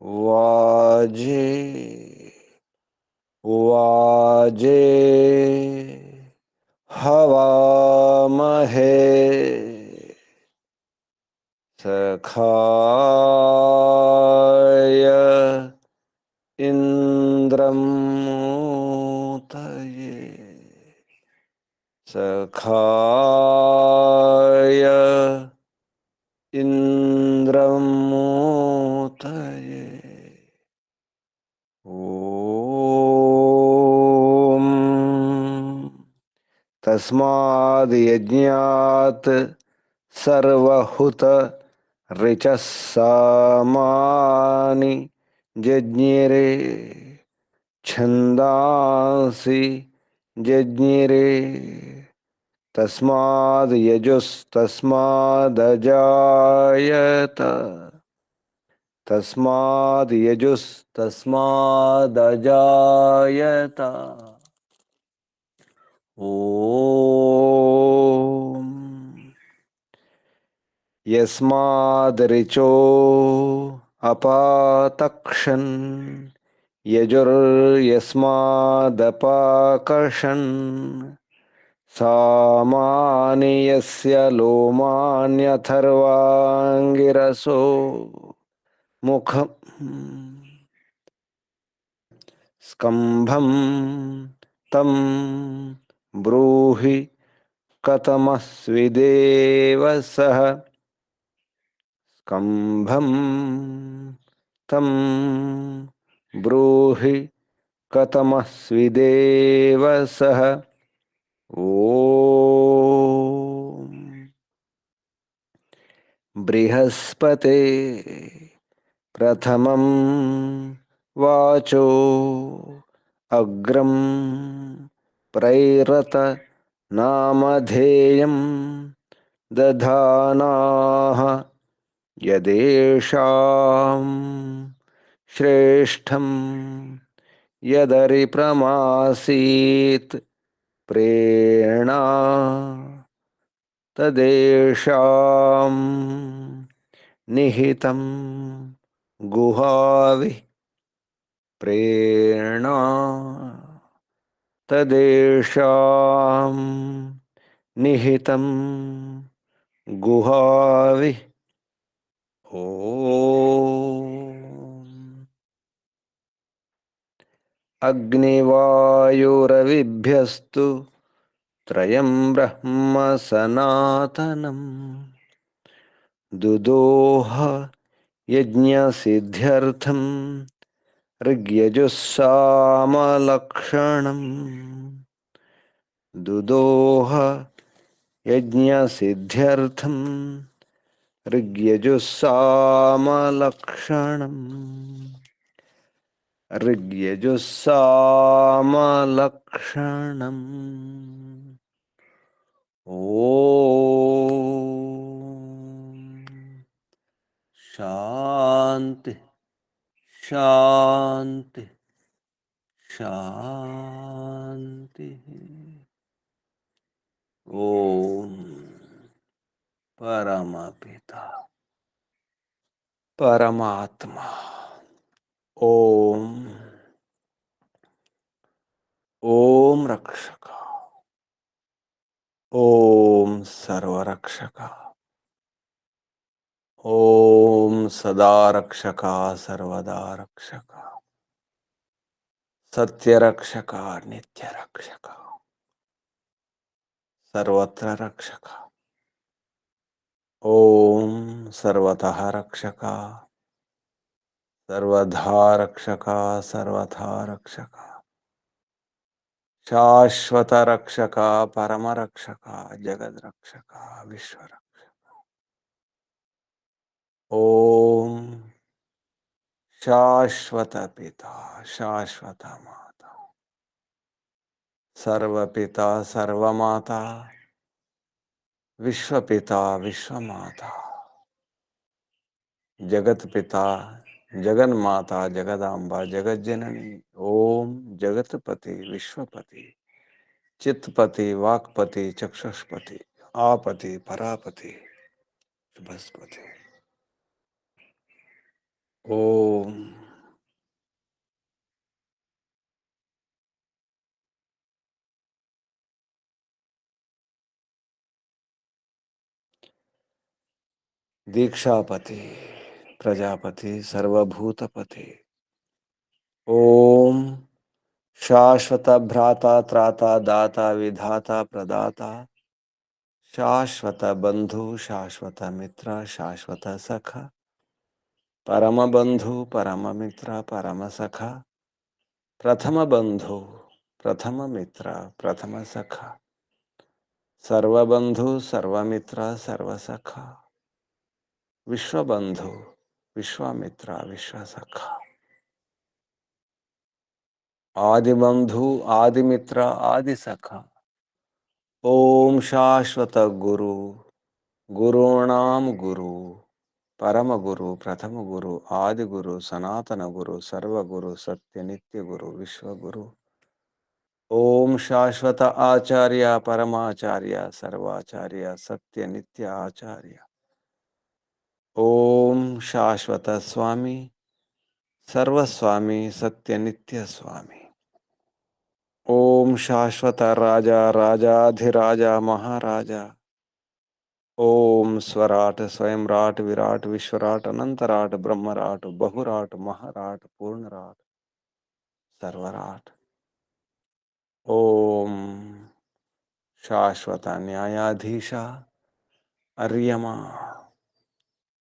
वाजे वाजे हवामहे सखाय इन्द्रमूतये सखाय इन्द्रमूतये ॐ तस्माद् यज्ञात् सर्वहुत ऋचः सामानि जज्ञिरे छन्दांसि जज्ञिरे तस्माद् यजुस्तस्मादजायत तस्माद् यजुस्तस्मादजायत ॐ यस्मादृचो अपातक्षन् यजुर्यस्मादपाकर्षन् सामानि यस्य लोमान्यथर्वाङ्गिरसो मुखं स्कम्भं तं ब्रूहि कथमस्विदेव सः स्कम्भं तं ब्रूहि कथमस्विदेव सः ॐ बृहस्पते प्रथमं वाचो अग्रं प्रैरत नामधेयं दधानाः यदेषां श्रेष्ठं यदरिप्रमासीत् प्रेरणा तदेषां निहितं गुहावि प्रेरणा तदेषां निहितं गुहावि ॐ अग्निवायुरविभ्यस्तु त्रयं ब्रह्म सनातनं दुदोह यज्ञसिद्ध्यर्थं ऋग्यजुस्सामलक्षणम् दुदोह यज्ञसिद्ध्यर्थं ऋग्यजुस्सामलक्षणम् ऋग्यजुस्सामलक्षणम् ॐ शान्ति शान्ति शान्ति ॐ परमपिता परमात्मा ॐ ॐ रक्षक ॐ सर्वरक्षक ॐ सदा रक्षक सर्वदा रक्षक सत्यरक्षक नित्यरक्षक सर्वत्र रक्षक ॐ सर्वतः रक्षक सर्वधा रक्षक सर्वथा रक्षक शाश्वत रक्षक परम रक्षक जगद रक्षक विश्व रक्षक ॐ शाश्वत पिता शाश्वत माता सर्वपिता सर्वमाता विश्वपिता विश्वमाता जगत पिता जगन्माता जगदांबा जगज्जननी ओम जगतपति विश्वपति चित्तपति वाक्पति चक्षुष्पति आपति परापति शुभस्पति ओम दीक्षापति प्रजापति सर्वभूतपति। ओम शाश्वत भ्राता त्राता दाता विधाता प्रदाता शाश्वत बंधु शाश्वत मित्र शाश्वत सखा परम बंधु परम मित्र परम सखा प्रथम बंधु प्रथम मित्र प्रथम सखा सर्वबंधु सर्वमित्र सर्वसखा विश्वबंधु विश्वामित्र विश्वसखा आदिबंधु आदिमित्र आदिसखा। ओम शाश्वत गुरु गुरूणाम गुरु परम गुरु प्रथम गुरु आदि गुरु सनातन गुरु सर्व गुरु सत्य नित्य गुरु विश्व गुरु। ओम शाश्वत आचार्य परमाचार्य सर्वाचार्य सत्य नित्य आचार्य। ओम शाश्वत स्वामी सर्वस्वामी सत्य नित्य स्वामी। ओम शाश्वत राजा राजाधिराजा महाराजा। ओम स्वराट स्वयंराट विराट विश्वराट अनंतराट ब्रह्मराट बहुराट महाराट पूर्णराट सर्वराट। ओम शाश्वत न्यायाधीशा अर्यमा।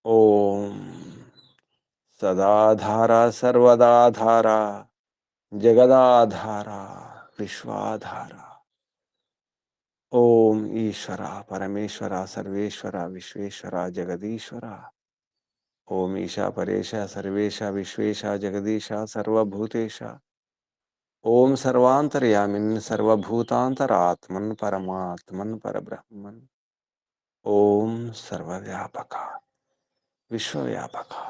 ओम सदाधारा सर्वदाधारा जगदाधारा विश्वाधारा। ओम ईश्वरा परमेश्वरा सर्वेश्वरा विश्वेश्वरा जगदीश्वरा। ओम ईशा परेशा सर्वेशा विश्वेशा जगदीशा सर्वभूतेशा। ओम सर्वांतर्यामिन् सर्वभूतांतरात्मन् परमात्मन् परब्रह्मन्। ओम सर्वव्यापका विश्वव्यापका।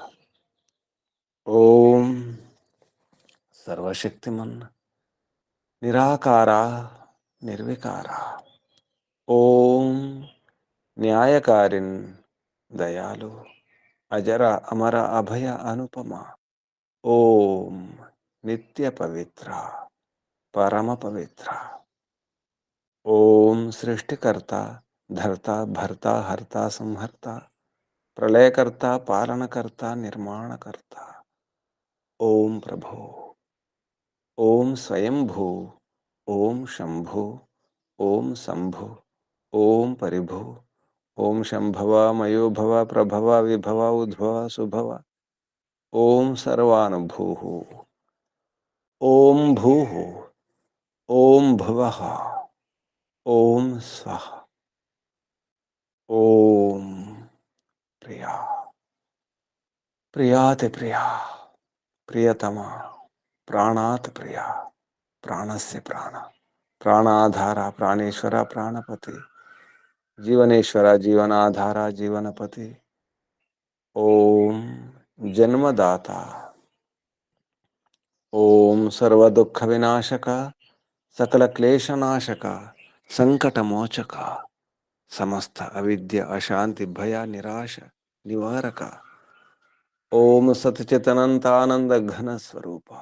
ओम सर्वशक्तिमन् निराकारा निर्विकारा। ओम न्यायकारिन् दयालु अजर अमर अभय अनुपमा। ओम नित्य पवित्र परम पवित्र। ओम सृष्टिकर्ता धर्ता भर्ता हर्ता संहर्ता प्रलयकर्ता पालनकर्ता निर्माणकर्ता। ओम प्रभो ओम स्वयंभू ओम शंभु ओम शंभु ओम परिभु ओम शंभव मयोभव प्रभव विभव उद्भव सुभव। ओम सर्वानुभूः ओम भूः ओम भुवः ओम स्वः। ओम प्रिया प्रियाति प्रिया प्रियतमा प्राणात् प्रिया प्राणस्य प्राण प्राणाधारा प्राणेश्वरा प्राणपति जीवनेश्वरा जीवनाधारा जीवनपति। ओम जन्मदाता ओम सर्व दुख विनाशक सकल क्लेशनाशक संकटमोचक समस्त अविद्य अशांति भय निराश निवारक। ओम सतचितनंत आनंद घन स्वरूप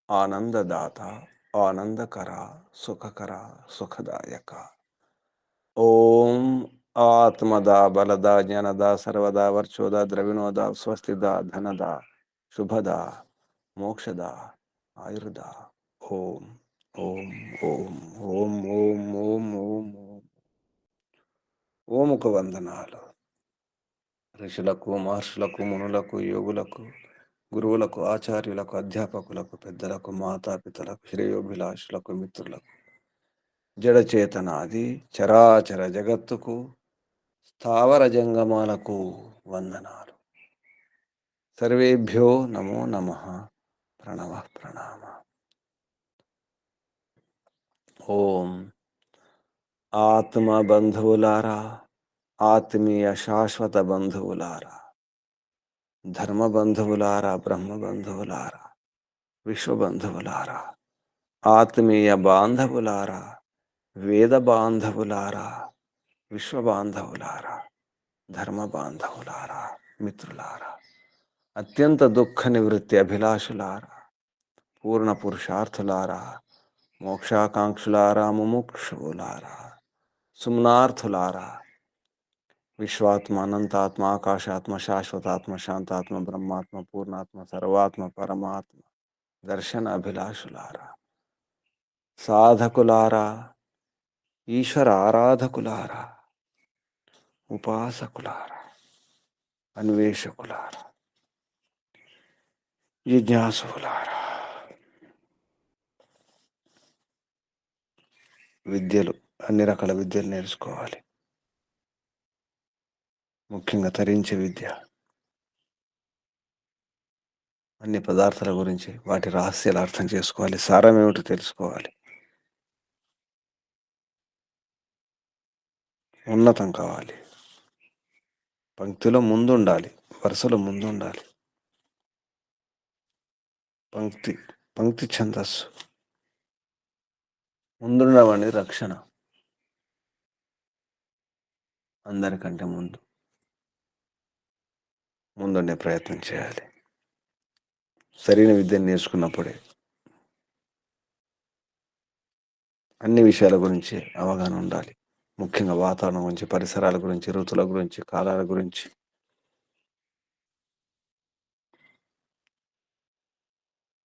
आनंददाता आनंदकरा सुखकरा सुखदायक। ओम आत्मदा बलदा ज्ञानदा सर्वदा वर्चोदा द्रविणोदा स्वस्तिदा धनदा शुभदा मोक्षदा आयुर्दा। ओम ओम ओम ओम ओम ओम ओम ओम ఓముకు వందనాలు ఋషులకు మహర్షులకు మునులకు యోగులకు గురువులకు ఆచార్యులకు అధ్యాపకులకు పెద్దలకు మాతాపితలకు శ్రేయోభిలాషులకు మిత్రులకు జడచేతనాది చరాచర జగత్తుకు స్థావర జంగమాలకు వందనాలు. సర్వేభ్యో నమో నమః ప్రణవ ప్రణామ. ఓం ఆత్మ బంధువులారా ఆత్మీయ శాశ్వత బంధువులారా ధర్మ బంధువులారా బ్రహ్మ బంధువులారా విశ్వ బంధువులారా ఆత్మీయ బాంధవులారా వేద బాంధవులారా విశ్వ బాంధవులారా ధర్మ బాంధవులారా మిత్రులారా అత్యంత దుఃఖ నివృత్తి అభిలాషులారా పూర్ణ పురుషార్థులారా మోక్షాకాంక్షులారా ముముక్షువులారా సుమ్నార్థులారా విశ్వాత్మ, అనంతాత్మ, ఆకాశాత్మ, శాశ్వతాత్మ, శాంతాత్మ, బ్రహ్మాత్మ, పూర్ణాత్మ, సర్వాత్మ, పరమాత్మ, దర్శన అభిలాషులారా, సాధకులారా, ఈశ్వర ఆరాధకులారా, ఉపాసకులారా, అన్వేషకులారా, జిజ్ఞాసులారా, విద్యలు, అన్ని రకాల విద్యలు నేర్చుకోవాలి. ముఖ్యంగా తరించే విద్య, అన్ని పదార్థాల గురించి వాటి రహస్యాలు అర్థం చేసుకోవాలి, సారం ఏమిటో తెలుసుకోవాలి, ఉన్నతం కావాలి, పంక్తిలో ముందు ఉండాలి, వరుసలో ముందు ఉండాలి, పంక్తి పంక్తి ఛందస్సు, ముందుండడం అనేది రక్షణ. అందరికంటే ముందుండే ప్రయత్నం చేయాలి. సరైన విద్యను నేర్చుకున్నప్పుడే అన్ని విషయాల గురించి అవగాహన ఉండాలి. ముఖ్యంగా వాతావరణం గురించి, పరిసరాల గురించి, ఋతుల గురించి, కాలాల గురించి,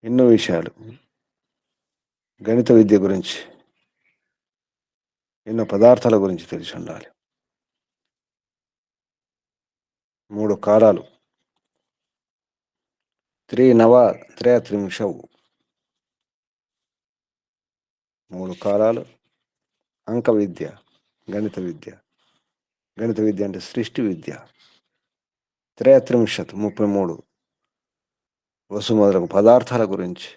ఎన్నో విషయాలు, గణిత విద్య గురించి, ఎన్నో పదార్థాల గురించి తెలిసి ఉండాలి. 3 కాలాలు, త్రినవ త్రయత్రింశవు, 3 కాలాలు, అంక విద్య, గణిత విద్య. గణిత విద్య అంటే సృష్టి విద్య. త్రయత్రింశత్ 33 వసుమధులకు పదార్థాల గురించి,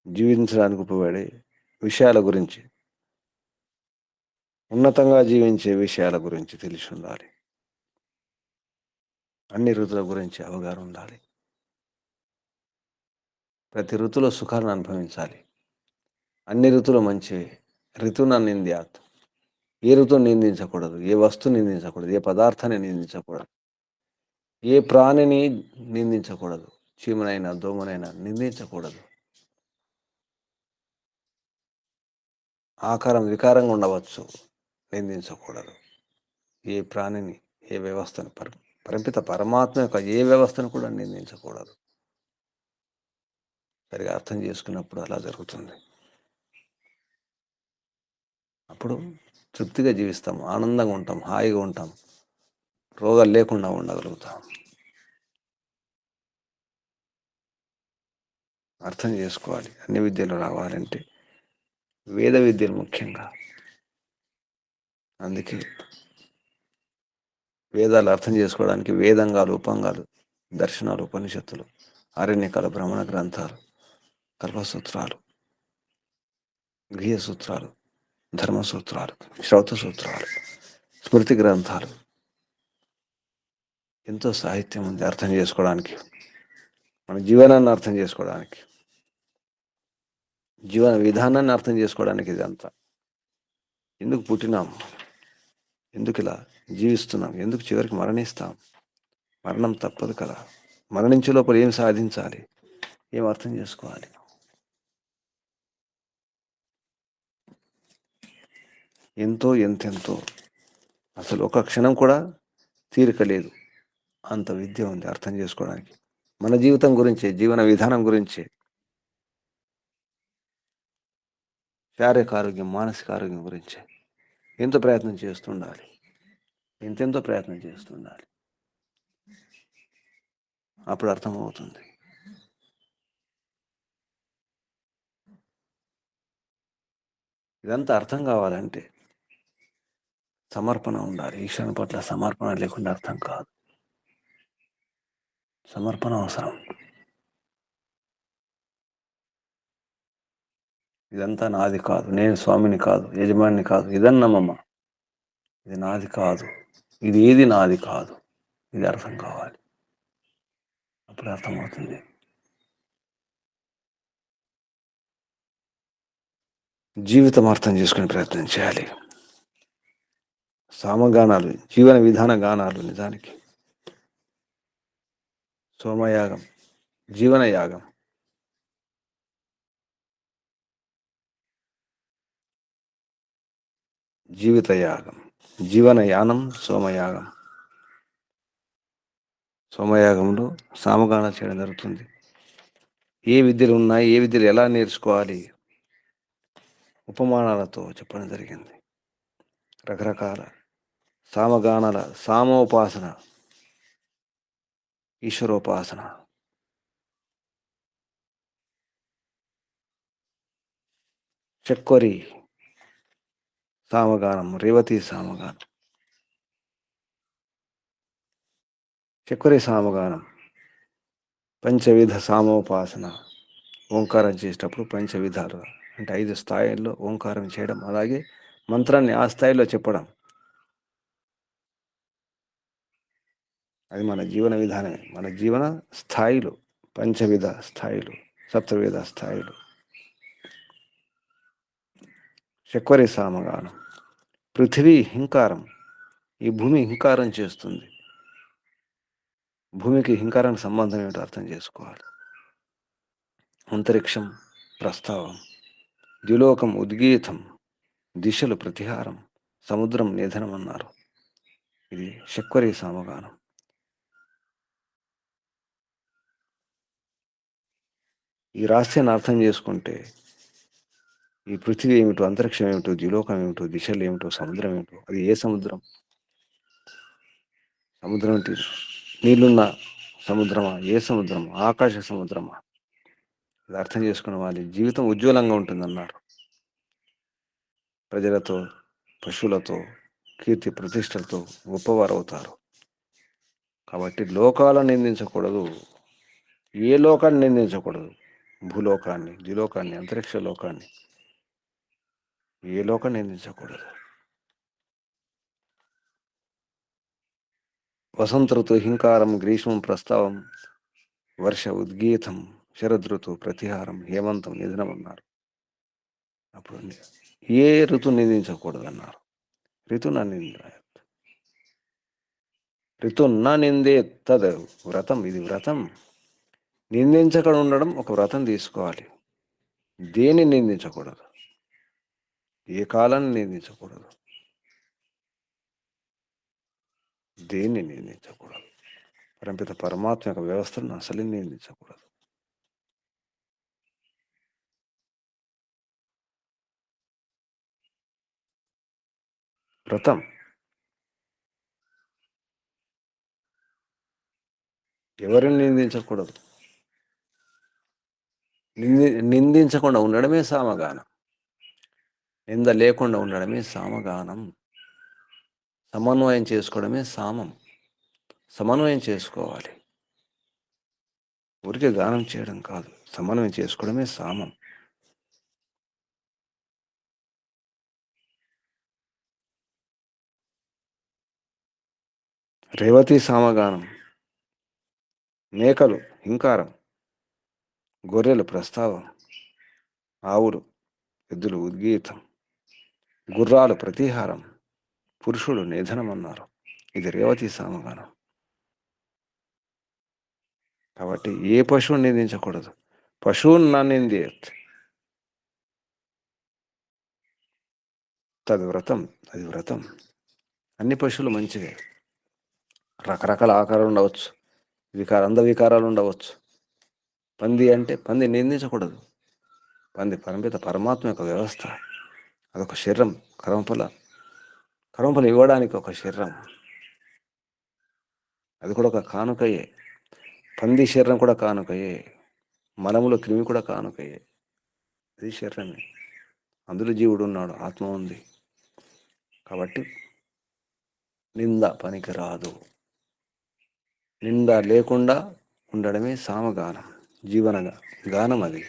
జీవించడానికి ఉపయోగపడే విషయాల గురించి, ఉన్నతంగా జీవించే విషయాల గురించి తెలిసి ఉండాలి. అన్ని ఋతుల గురించి అవగాహన ఉండాలి. ప్రతి ఋతులో సుఖాలను అనుభవించాలి. అన్ని ఋతులు మంచివి. ఋతువున నింద్యాత్, ఏ ఋతువుని నిందించకూడదు, ఏ వస్తువుని నిందించకూడదు, ఏ పదార్థాన్ని నిందించకూడదు, ఏ ప్రాణిని నిందించకూడదు, చీమనైనా దోమనైనా నిందించకూడదు. ఆకారం వికారంగా ఉండవచ్చు, నిందించకూడదు. ఏ ప్రాణిని, ఏ వ్యవస్థను, పరిమిత పరమాత్మ యొక్క ఏ వ్యవస్థను కూడా నిందించకూడదు. సరిగా అర్థం చేసుకున్నప్పుడు అలా జరుగుతుంది. అప్పుడు తృప్తిగా జీవిస్తాం, ఆనందంగా ఉంటాం, హాయిగా ఉంటాం, రోగాలు లేకుండా ఉండగలుగుతాం. అర్థం చేసుకోవాలి. అన్ని విద్యలు రావాలంటే వేద విద్యలు ముఖ్యంగా. అందుకే వేదాలు అర్థం చేసుకోవడానికి వేదంగాలు, ఉపంగాలు, దర్శనాలు, ఉపనిషత్తులు, అరణ్యకాల బ్రహ్మణ గ్రంథాలు, కల్పసూత్రాలు, గృహ సూత్రాలు, ధర్మసూత్రాలు, శ్రౌత సూత్రాలు, స్మృతి గ్రంథాలు, ఎంతో సాహిత్యం ఉంది అర్థం చేసుకోవడానికి, మన జీవనాన్ని అర్థం చేసుకోవడానికి, జీవన విధానాన్ని అర్థం చేసుకోవడానికి. ఇదంతా ఎందుకు పుట్టినాం, ఎందుకు ఇలా జీవిస్తున్నాం, ఎందుకు చివరికి మరణిస్తాం, మరణం తప్పదు కదా, మరణించే లోపల ఏం సాధించాలి, ఏం అర్థం చేసుకోవాలి. ఎంతెంతో అసలు ఒక క్షణం కూడా తీరిక లేదు, అంత విద్య ఉంది అర్థం చేసుకోవడానికి. మన జీవితం గురించి, జీవన విధానం గురించి, శారీరక ఆరోగ్యం, మానసిక ఆరోగ్యం గురించి ఎంతో ప్రయత్నం చేస్తుండాలి, ఎంతెంతో ప్రయత్నం చేస్తుండాలి. అప్పుడు అర్థమవుతుంది. ఇదంతా అర్థం కావాలంటే సమర్పణ ఉండాలి. ఈశ్వరుని పట్ల సమర్పణ లేకుండా అర్థం కాదు. సమర్పణ అవసరం. ఇదంతా నాది కాదు, నేను స్వామిని కాదు, యజమాని కాదు, ఇదన్నమమ్మ, ఇది నాది కాదు, ఇది ఏది నాది కాదు, ఇది అర్థం కావాలి. అప్పుడు అర్థమవుతుంది. జీవితం అర్థం చేసుకునే ప్రయత్నం చేయాలి. సామగానాలు, జీవన విధాన గానాలు నిజానికి సోమయాగం, జీవనయాగం, జీవిత యాగం. జీవనయానం సోమయాగం. సోమయాగంలో సామగానం చేయడం జరుగుతుంది. ఏ విద్యలు ఉన్నాయి, ఏ విద్యలు ఎలా నేర్చుకోవాలి, ఉపమానాలతో చెప్పడం జరిగింది. రకరకాల సామగానాల సామోపాసన, ఈశ్వరోపాసన, చక్వరి సామగానం, రేవతి సామగానం. చక్వరి సామగానం పంచవిధ సామోపాసన. ఓంకారం చేసేటప్పుడు పంచవిధాలు అంటే 5 స్థాయిల్లో ఓంకారం చేయడం, అలాగే మంత్రాన్ని ఆ స్థాయిలో చెప్పడం. అది మన జీవన విధానమే, మన జీవన స్థాయిలు, పంచవిధ స్థాయిలు, సప్తవిధ స్థాయిలు. చక్వరి సామగానం. పృథివీ హింకారం, ఈ భూమి హింకారం చేస్తుంది. భూమికి హింకారానికి సంబంధం ఏమిటో అర్థం చేసుకోవాలి. అంతరిక్షం ప్రస్తావం, ద్యులోకం ఉద్గీతం, దిశలు ప్రతిహారం, సముద్రం నిధనం అన్నారు. ఇది చక్వరి సామగానం. ఈ రహస్యాన్ని అర్థం చేసుకుంటే ఈ పృథివీ ఏమిటో, అంతరిక్షం ఏమిటో, ద్యులోకం ఏమిటో, దిశలు ఏమిటో, సముద్రం ఏమిటో, అది ఏ సముద్రం, సముద్రం అంటే నీళ్ళున్న సముద్రమా, ఏ సముద్రమా, ఆకాశ సముద్రమా, ఇది అర్థం చేసుకున్న వాళ్ళ జీవితం ఉజ్వలంగా ఉంటుందన్నారు. ప్రజలతో, పశువులతో, కీర్తి ప్రతిష్టలతో గొప్పవారు అవుతారు. కాబట్టి లోకాలను నిందించకూడదు, ఏ లోకాన్ని నిందించకూడదు, భూలోకాన్ని, ద్విలోకాన్ని, అంతరిక్ష లోకాన్ని, ఏ లోకాన్ని నిందించకూడదు. వసంత ఋతు హింకారం, గ్రీష్మం ప్రస్తావం, వర్ష ఉద్గీతం, శరదృతు ప్రతిహారం, హేమంతం నిధనం అన్నారు. అప్పుడు ఏ ఋతు నిందించకూడదు అన్నారు. ఋతున నింద, ఋతున్న నిందే తద్ వ్రతం, ఇది వ్రతం. నిందించకుండా ఉండడం ఒక వ్రతం తీసుకోవాలి. దేన్ని నిందించకూడదు, ఏ కాలాన్ని నిందించకూడదు, దేన్ని నిందించకూడదు. పరంపిత పరమాత్మ యొక్క వ్యవస్థను అసలు నిందించకూడదు. వ్రతం. ఎవరిని నిందించకూడదు, నిందించకుండా ఉండడమే సామగానం. నింద లేకుండా ఉండడమే సామగానం. సమన్వయం చేసుకోవడమే సామం. సమన్వయం చేసుకోవాలి, ఊరికే గానం చేయడం కాదు, సమన్వయం చేసుకోవడమే సామం. రేవతి సామగానం. మేకలు హింకారం, గొర్రెలు ప్రస్తావం, ఆవులు, ఎద్దులు ఉద్గీతం, గుర్రాలు ప్రతిహారం, పురుషుడు నిధనం అన్నారు. ఇది రేవతి సామగానం. కాబట్టి ఏ పశువుని నిందించకూడదు. పశువుని నా నిందేత్ తది వ్రతం, అది వ్రతం. అన్ని పశువులు మంచివే, రకరకాల ఆకారాలు ఉండవచ్చు, అందవికారాలు ఉండవచ్చు. పంది అంటే పంది నిందించకూడదు. పంది పరమిత పరమాత్మ యొక్క వ్యవస్థ, అదొక శరీరం. కరంపలు ఇవ్వడానికి ఒక శరీరం, అది కూడా ఒక కానుకయే. పంది శరీరం కూడా కానుకయే, మలములో క్రిమి కూడా కానుకయే. అది శరీరమే, అందులో జీవుడు ఉన్నాడు, ఆత్మ ఉంది. కాబట్టి నింద పనికిరాదు. నింద లేకుండా ఉండడమే సామగానం, జీవన గానం అది.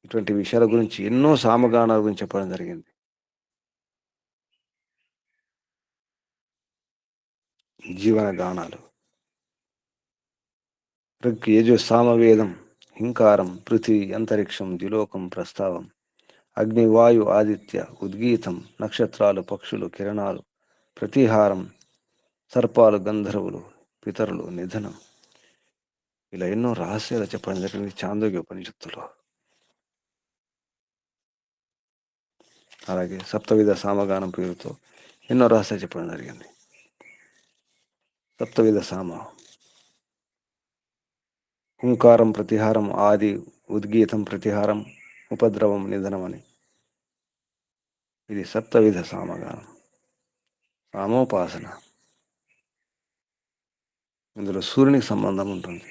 ఇటువంటి విషయాల గురించి ఎన్నో సామగానాల గురించి చెప్పడం జరిగింది. జీవన గానాలు. ఋగ్ యజు సామవేదం, హింకారం, పృథివీ, అంతరిక్షం, ద్యులోకం ప్రస్తావం, అగ్ని, వాయు, ఆదిత్య, ఉద్గీతం, నక్షత్రాలు, పక్షులు, కిరణాలు, ప్రతిహారం, సర్పాలు, గంధర్వులు, పితరులు, నిధనం. ఇలా ఎన్నో రహస్యాలు చెప్పడం జరిగింది చాందోగ్య ఉపనిషత్తులో. అలాగే సప్తవిధ సామగానం పేరుతో ఎన్నో రహస్యాలు చెప్పడం జరిగింది. సప్తవిధ సామ, హుంకారం ప్రతిహారం, ఆది ఉద్గీతం ప్రతిహారం, ఉపద్రవం నిధనం అని. ఇది సప్తవిధ సామగానం, సామోపాసన. ఇందులో సూర్యునికి సంబంధం ఉంటుంది.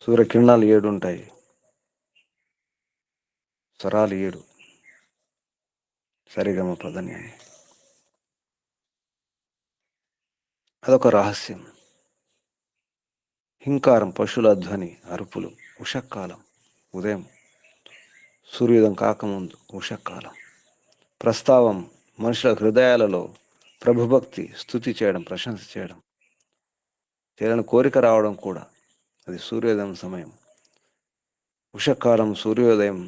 సూర్యకిరణాలు 7 ఉంటాయి, స్వరాలు 7, సరిగమ పదని అని. అదొక రహస్యం. హింకారం పశువుల ధ్వని, అరుపులు, ఉషక్కాలం, ఉదయం, సూర్యోదయం కాకముందు ఉషక్కాలం. ప్రస్తావం మనుషుల హృదయాలలో ప్రభుభక్తి, స్తుతి చేయడం, ప్రశంస చేయడం, చేయాలని కోరిక రావడం కూడా అది సూర్యోదయం సమయం. ఉషకాలం సూర్యోదయం,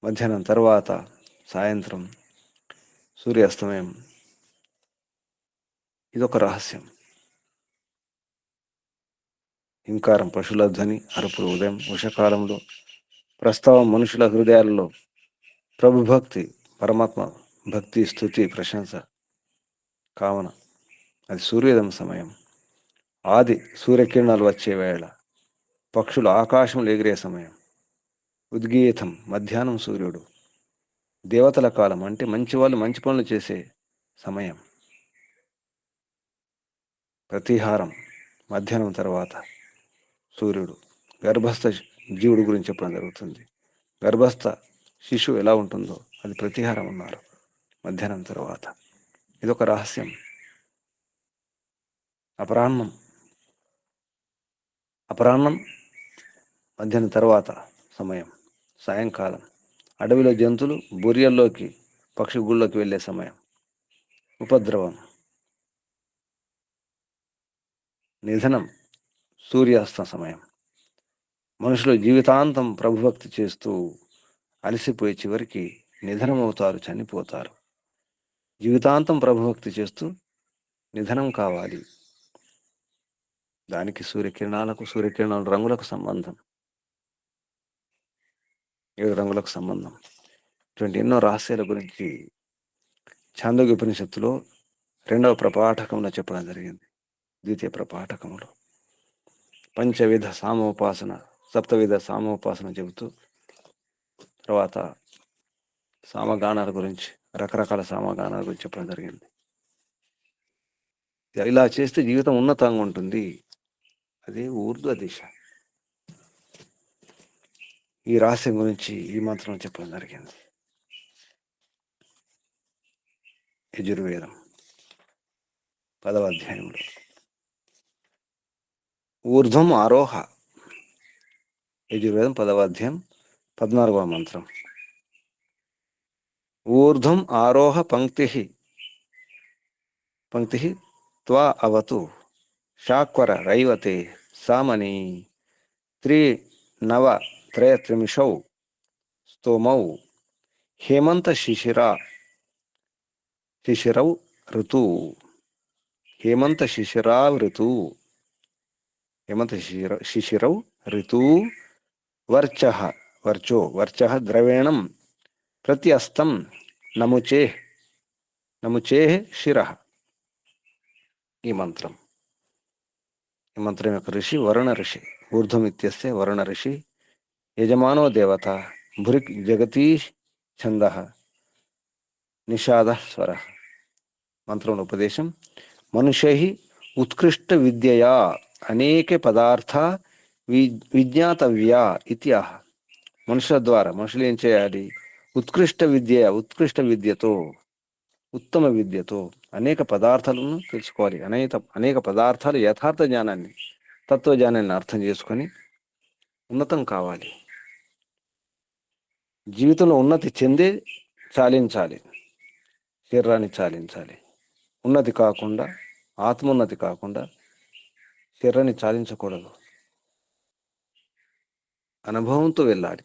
మధ్యాహ్నం తర్వాత సాయంత్రం సూర్యాస్తమయం. ఇదొక రహస్యం. హింకారం పశువుల ధ్వని, అరుపులు ఉదయం, ఉషకాలంలో. ప్రస్తావం మనుషుల హృదయాలలో ప్రభుభక్తి, పరమాత్మ భక్తి, స్తుతి, ప్రశంస, కామన, అది సూర్యోదయం సమయం. ఆది సూర్యకిరణాలు వచ్చే వేళ, పక్షులు ఆకాశంలో ఎగిరే సమయం. ఉద్గీతం మధ్యాహ్నం సూర్యుడు, దేవతల కాలం అంటే మంచి వాళ్ళు మంచి పనులు చేసే సమయం. ప్రతిహారం మధ్యాహ్నం తర్వాత సూర్యుడు. గర్భస్థ జీవుడు గురించి చెప్పడం జరుగుతుంది. గర్భస్థ శిశువు ఎలా ఉంటుందో అది ప్రతిహారం ఉన్నారు మధ్యాహ్నం తర్వాత. ఇదొక రహస్యం. అపరాహ్నం మధ్యాహ్నం తర్వాత సమయం, సాయంకాలం. అడవిలో జంతువులు బొరియల్లోకి, పక్షి గుళ్ళోకి వెళ్ళే సమయం. ఉపద్రవం నిధనం సూర్యాస్త సమయం. మనుషులు జీవితాంతం ప్రభుభక్తి చేస్తూ అలసిపోయి చివరికి నిధనమవుతారు, చనిపోతారు. జీవితాంతం ప్రభుభక్తి చేస్తూ నిధనం కావాలి. దానికి సూర్యకిరణాల రంగులకు సంబంధం, 7 రంగులకు సంబంధం. ఇటువంటి ఎన్నో రహస్యాల గురించి ఛాందోగ్య ఉపనిషత్తులో 2వ ప్రపాఠకంలో చెప్పడం జరిగింది. ద్వితీయ ప్రపాఠకంలో పంచవిధ సామోపాసన, సప్తవిధ సామోపాసన చెబుతూ తర్వాత సామగానాల గురించి, రకరకాల సామగానాల గురించి చెప్పడం జరిగింది. ఇలా చేస్తే జీవితం ఉన్నతంగా ఉంటుంది. అదే ఊర్ధ్వ దిశ. ఈ రహస్యం గురించి ఈ మంత్రం చెప్పడం జరిగింది. యజుర్వేదం 10వ అధ్యాయంలో ఊర్ధ్వం ఆరోహ. యజుర్వేదం 10వ అధ్యాయం 14వ మంత్రం. ఊర్ధ్వం ఆరోహ పంక్తి త్వా అవతు శాక్వర రైవతే సామని 3 9 స్తోమౌ హేమంత శిశిరౌ ఋతు. హేమంత శిశిరౌ ఋతు వర్చ ద్రవేణం ప్రత్యస్తం నముచే శిర. ఈ మంత్రం యొక్క ఋషి వరుణ ఋషి. ఊర్ధ్వం ఇత్యస్య వరుణ ఋషి. యజమానో దేవత. భురిక్ జగతీష్ ఛంద నిషాద స్వర. మంత్రంలో ఉపదేశం. మనుష్యై ఉత్కృష్ట విద్యయా అనేక పదార్థ విజ్ఞాతవ్యా ఇత్యాహ. మనుషుల ద్వారా మనుషులు ఏం చేయాలి? ఉత్కృష్ట విద్యతో, ఉత్తమ విద్యతో అనేక పదార్థాలను తెలుసుకోవాలి. అనేక పదార్థాలు యథార్థ జ్ఞానాన్ని, తత్వజ్ఞానాన్ని అర్థం చేసుకొని ఉన్నతం కావాలి. జీవితంలో ఉన్నతి చెందే చాలించాలి, శరీరాన్ని చాలించాలి. ఉన్నతి కాకుండా, ఆత్మోన్నతి కాకుండా శరీరాన్ని చాలించకూడదు. అనుభవంతో వెళ్ళాలి.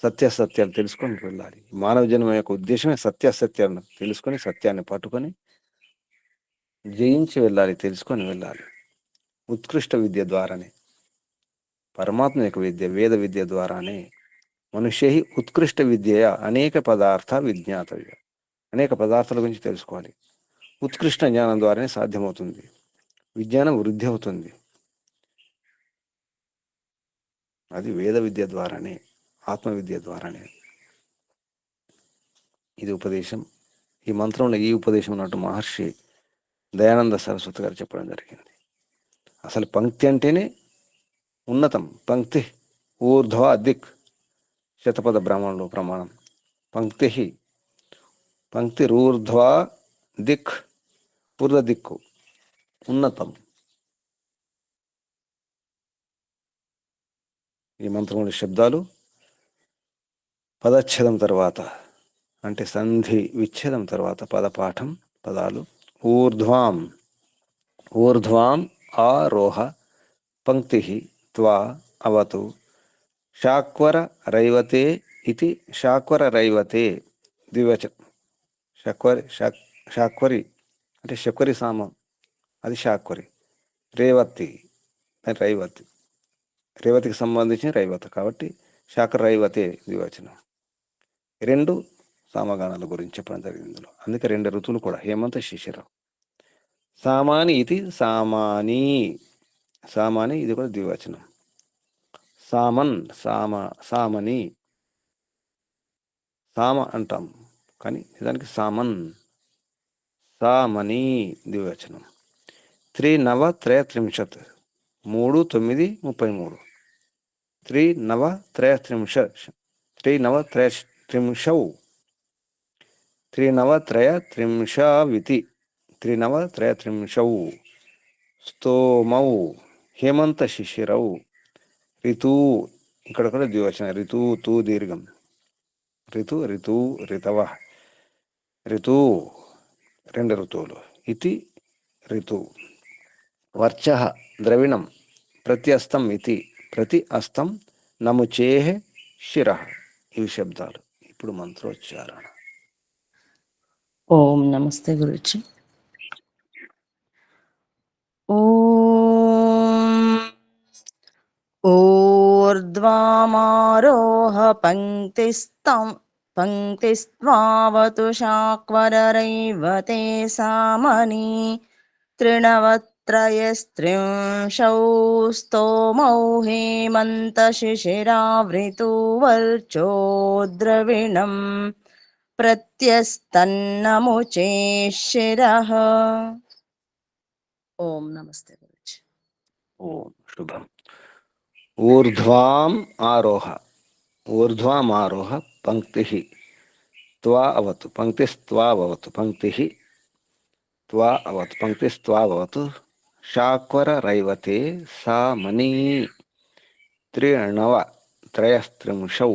సత్యాలు తెలుసుకొని వెళ్ళాలి. మానవ జన్మ యొక్క ఉద్దేశమే సత్యాలను తెలుసుకొని, సత్యాన్ని పట్టుకొని జయించి వెళ్ళాలి, తెలుసుకొని వెళ్ళాలి. ఉత్కృష్ట విద్య ద్వారానే, పరమాత్మ యొక్క విద్య, వేద విద్య ద్వారానే మనుష్య ఉత్కృష్ట విద్యయ అనేక పదార్థ విజ్ఞాతవ్య. అనేక పదార్థాల గురించి తెలుసుకోవాలి. ఉత్కృష్ట జ్ఞానం ద్వారానే సాధ్యమవుతుంది. విజ్ఞానం వృద్ధి అవుతుంది. అది వేద విద్య ద్వారానే, ఆత్మవిద్య ద్వారానే. ఇది ఉపదేశం. ఈ మంత్రంలో ఈ ఉపదేశం ఉన్నట్టు మహర్షి దయానంద సరస్వతి గారు చెప్పడం జరిగింది. అసలు పంక్తి అంటేనే ఉన్నతం. పంక్తి ఊర్ధ్వ దిక్, శతపథ బ్రాహ్మణంలో ప్రమాణం. పంక్తి పంక్తిరూర్ధ్వ దిక్, పూర్వ దిక్కు ఉన్నతం. ఈ మంత్రంలోని శబ్దాలు పదచ్ఛేదం తర్వాత, అంటే సంధి విచ్ఛేదం తర్వాత పదపాఠం పదాలు. ఊర్ధ్వాం, ఊర్ధ్వాం ఆరోహ పంక్తి త్వా అవతు. శాక్వర రైవతే ఇది. శాక్వర రైవతే ద్వివచనం. శాక్వరి అంటే శక్వరి సామం, అది శాక్వరి. రేవతి రైవతి, రేవతికి సంబంధించిన రైవత కాబట్టి శాక్ర రైవతే ద్వివచనం. రెండు సామగానాల గురించి చెప్పడం జరిగింది ఇందులో. అందుకే రెండు ఋతువులు కూడా, హేమంత శిశిరం. సామాని ఇది సామాని, సామాని ఇది కూడా ద్వివచనం. సామన్ సామని, సామ అంటాం కానీ నిజానికి సామన్, సామని ద్వివచనం. 3 9 33, 3 9 33. 3 9 33, 3 9 33, 3 9 33, 3 9 33. స్తోమౌ హేమంత శిశిరౌ. ఋతు ఇక్కడ కూడా ద్వివచనం. ఋతు తూ దీర్ఘం. ఋతు ఋతు ఋతవ. ఋతు రెండు ఋతువులు. ఇతి ఋతు. వర్చ ద్రవిణం. ప్రత్యస్తం ఇతి. ప్రతి అస్తం నముచేహ శిర. ఇవి శబ్దాలు. ఇప్పుడు మంత్రోచ్చారణ. ఓం నమస్తే గురుజీ. ఓం ఊర్ధ్వమారోహ పంక్తిస్త్వావతు శాక్వరైవతే సామని. త్రినవత్రయస్త్రింశౌ స్తోమౌ హేమంతశిశిరావృతువర్చో ద్రవిణం ప్రత్యస్తన్నముచే శిరః. ఓం నమస్తే గురుజీ. ఓం శుభం. ఊర్ధ్వాం ఆరోహ, ఊర్ధ్వాం ఆరోహ పంక్తి త్వా అవతు. పంక్తిస్త్వావతు. పంక్తి త్వా అవతు. పంక్తిస్త్వావతు. శాక్వర రైవతే సామనీ. 3 9 33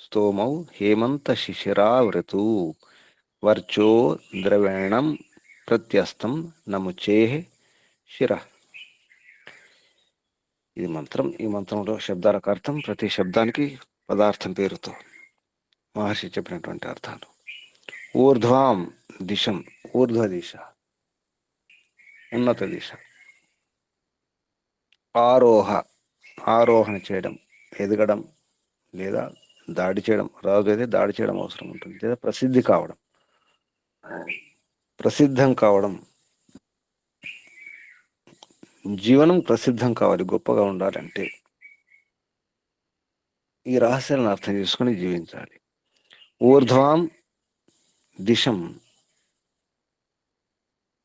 స్తోమౌ హేమంత శిశిరావృతు వర్చో ద్రవిణం ప్రత్యస్తం నముచేహ శిర. ఇది మంత్రం. ఈ మంత్రంలో శబ్దాలకు అర్థం, ప్రతి శబ్దానికి పదార్థం పేరుతో మహర్షి చెప్పినటువంటి అర్థాలు. ఊర్ధ్వాం దిశం, ఊర్ధ్వ దిశ ఉన్నత దిశ. ఆరోహ ఆరోహణ చేయడం, ఎదగడం లేదా దాడి చేయడం. రాజు అయితే దాడి చేయడం అవసరం ఉంటుంది. లేదా ప్రసిద్ధి కావడం, ప్రసిద్ధం కావడం. జీవనం ప్రసిద్ధం కావాలి, గొప్పగా ఉండాలంటే ఈ రహస్యాలను అర్థం చేసుకుని జీవించాలి. ఊర్ధ్వాం దిశం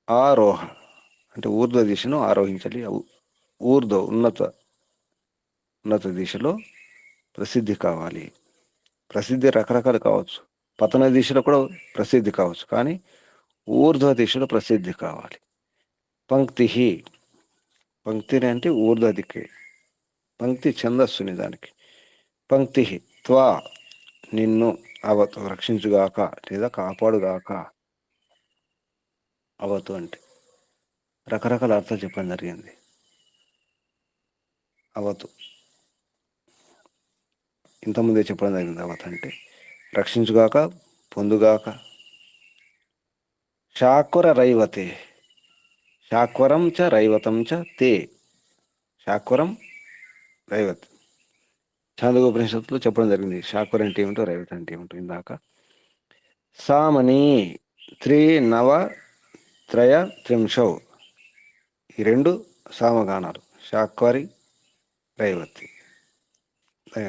ఆరోహ అంటే ఊర్ధ్వ దిశను ఆరోహించాలి. ఊర్ధ్వ ఉన్నత దిశలో ప్రసిద్ధి కావాలి. ప్రసిద్ధి రకరకాలు కావచ్చు. పతన దిశలో కూడా ప్రసిద్ధి కావచ్చు, కానీ ఊర్ధ్వ దిశలో ప్రసిద్ధి కావాలి. పంక్తి, పంక్తిని అంటే ఊర్ధ్వ దిక్కే. పంక్తి ఛందస్సుని దానికి. పంక్తి త్వా నిన్ను, అవతు రక్షించుగాక లేదా కాపాడుగాక. అవతు అంటే రకరకాల అర్థాలు చెప్పడం జరిగింది. అవతు ఇంతకుముందే చెప్పడం జరిగింది. అవతు అంటే రక్షించుగాక, పొందుగాక. శాక్వర రైవతే, శాక్వరం చ రైవతం చ తే. శాక్వరం రైవత్ ఛాందోగ్యోపనిషత్తులో చెప్పడం జరిగింది. శాక్వర్ అంటే ఏమిటో, రేవతి అంటే ఏమిటో ఇందాక. సామని త్రి నవ త్రయ త్రింశౌ, ఈ రెండు సామగానాలు, శాక్వరి రేవతి.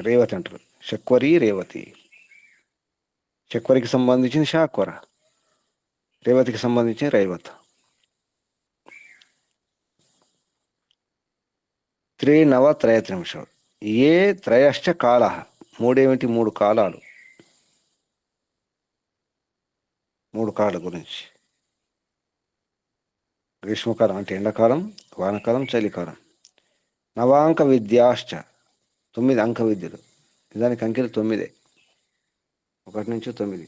రేవతి అంటారు, శక్వరి రేవతి. శక్వరికి సంబంధించిన శాక్వర, రేవతికి సంబంధించిన రైవత. త్రి నవ త్రయత్రింశ, ఏ త్రయశ్చ కాల, మూడేమిటి, మూడు కాలాలు, మూడు కాలాల గురించి. గ్రీష్మకాలం అంటే ఎండాకాలం, వానకాలం, చలికాలం. నవాంక విద్యాశ్చ, 9 అంక విద్యలు. నిజానికి అంకెలు 9, 1 నుంచి 9,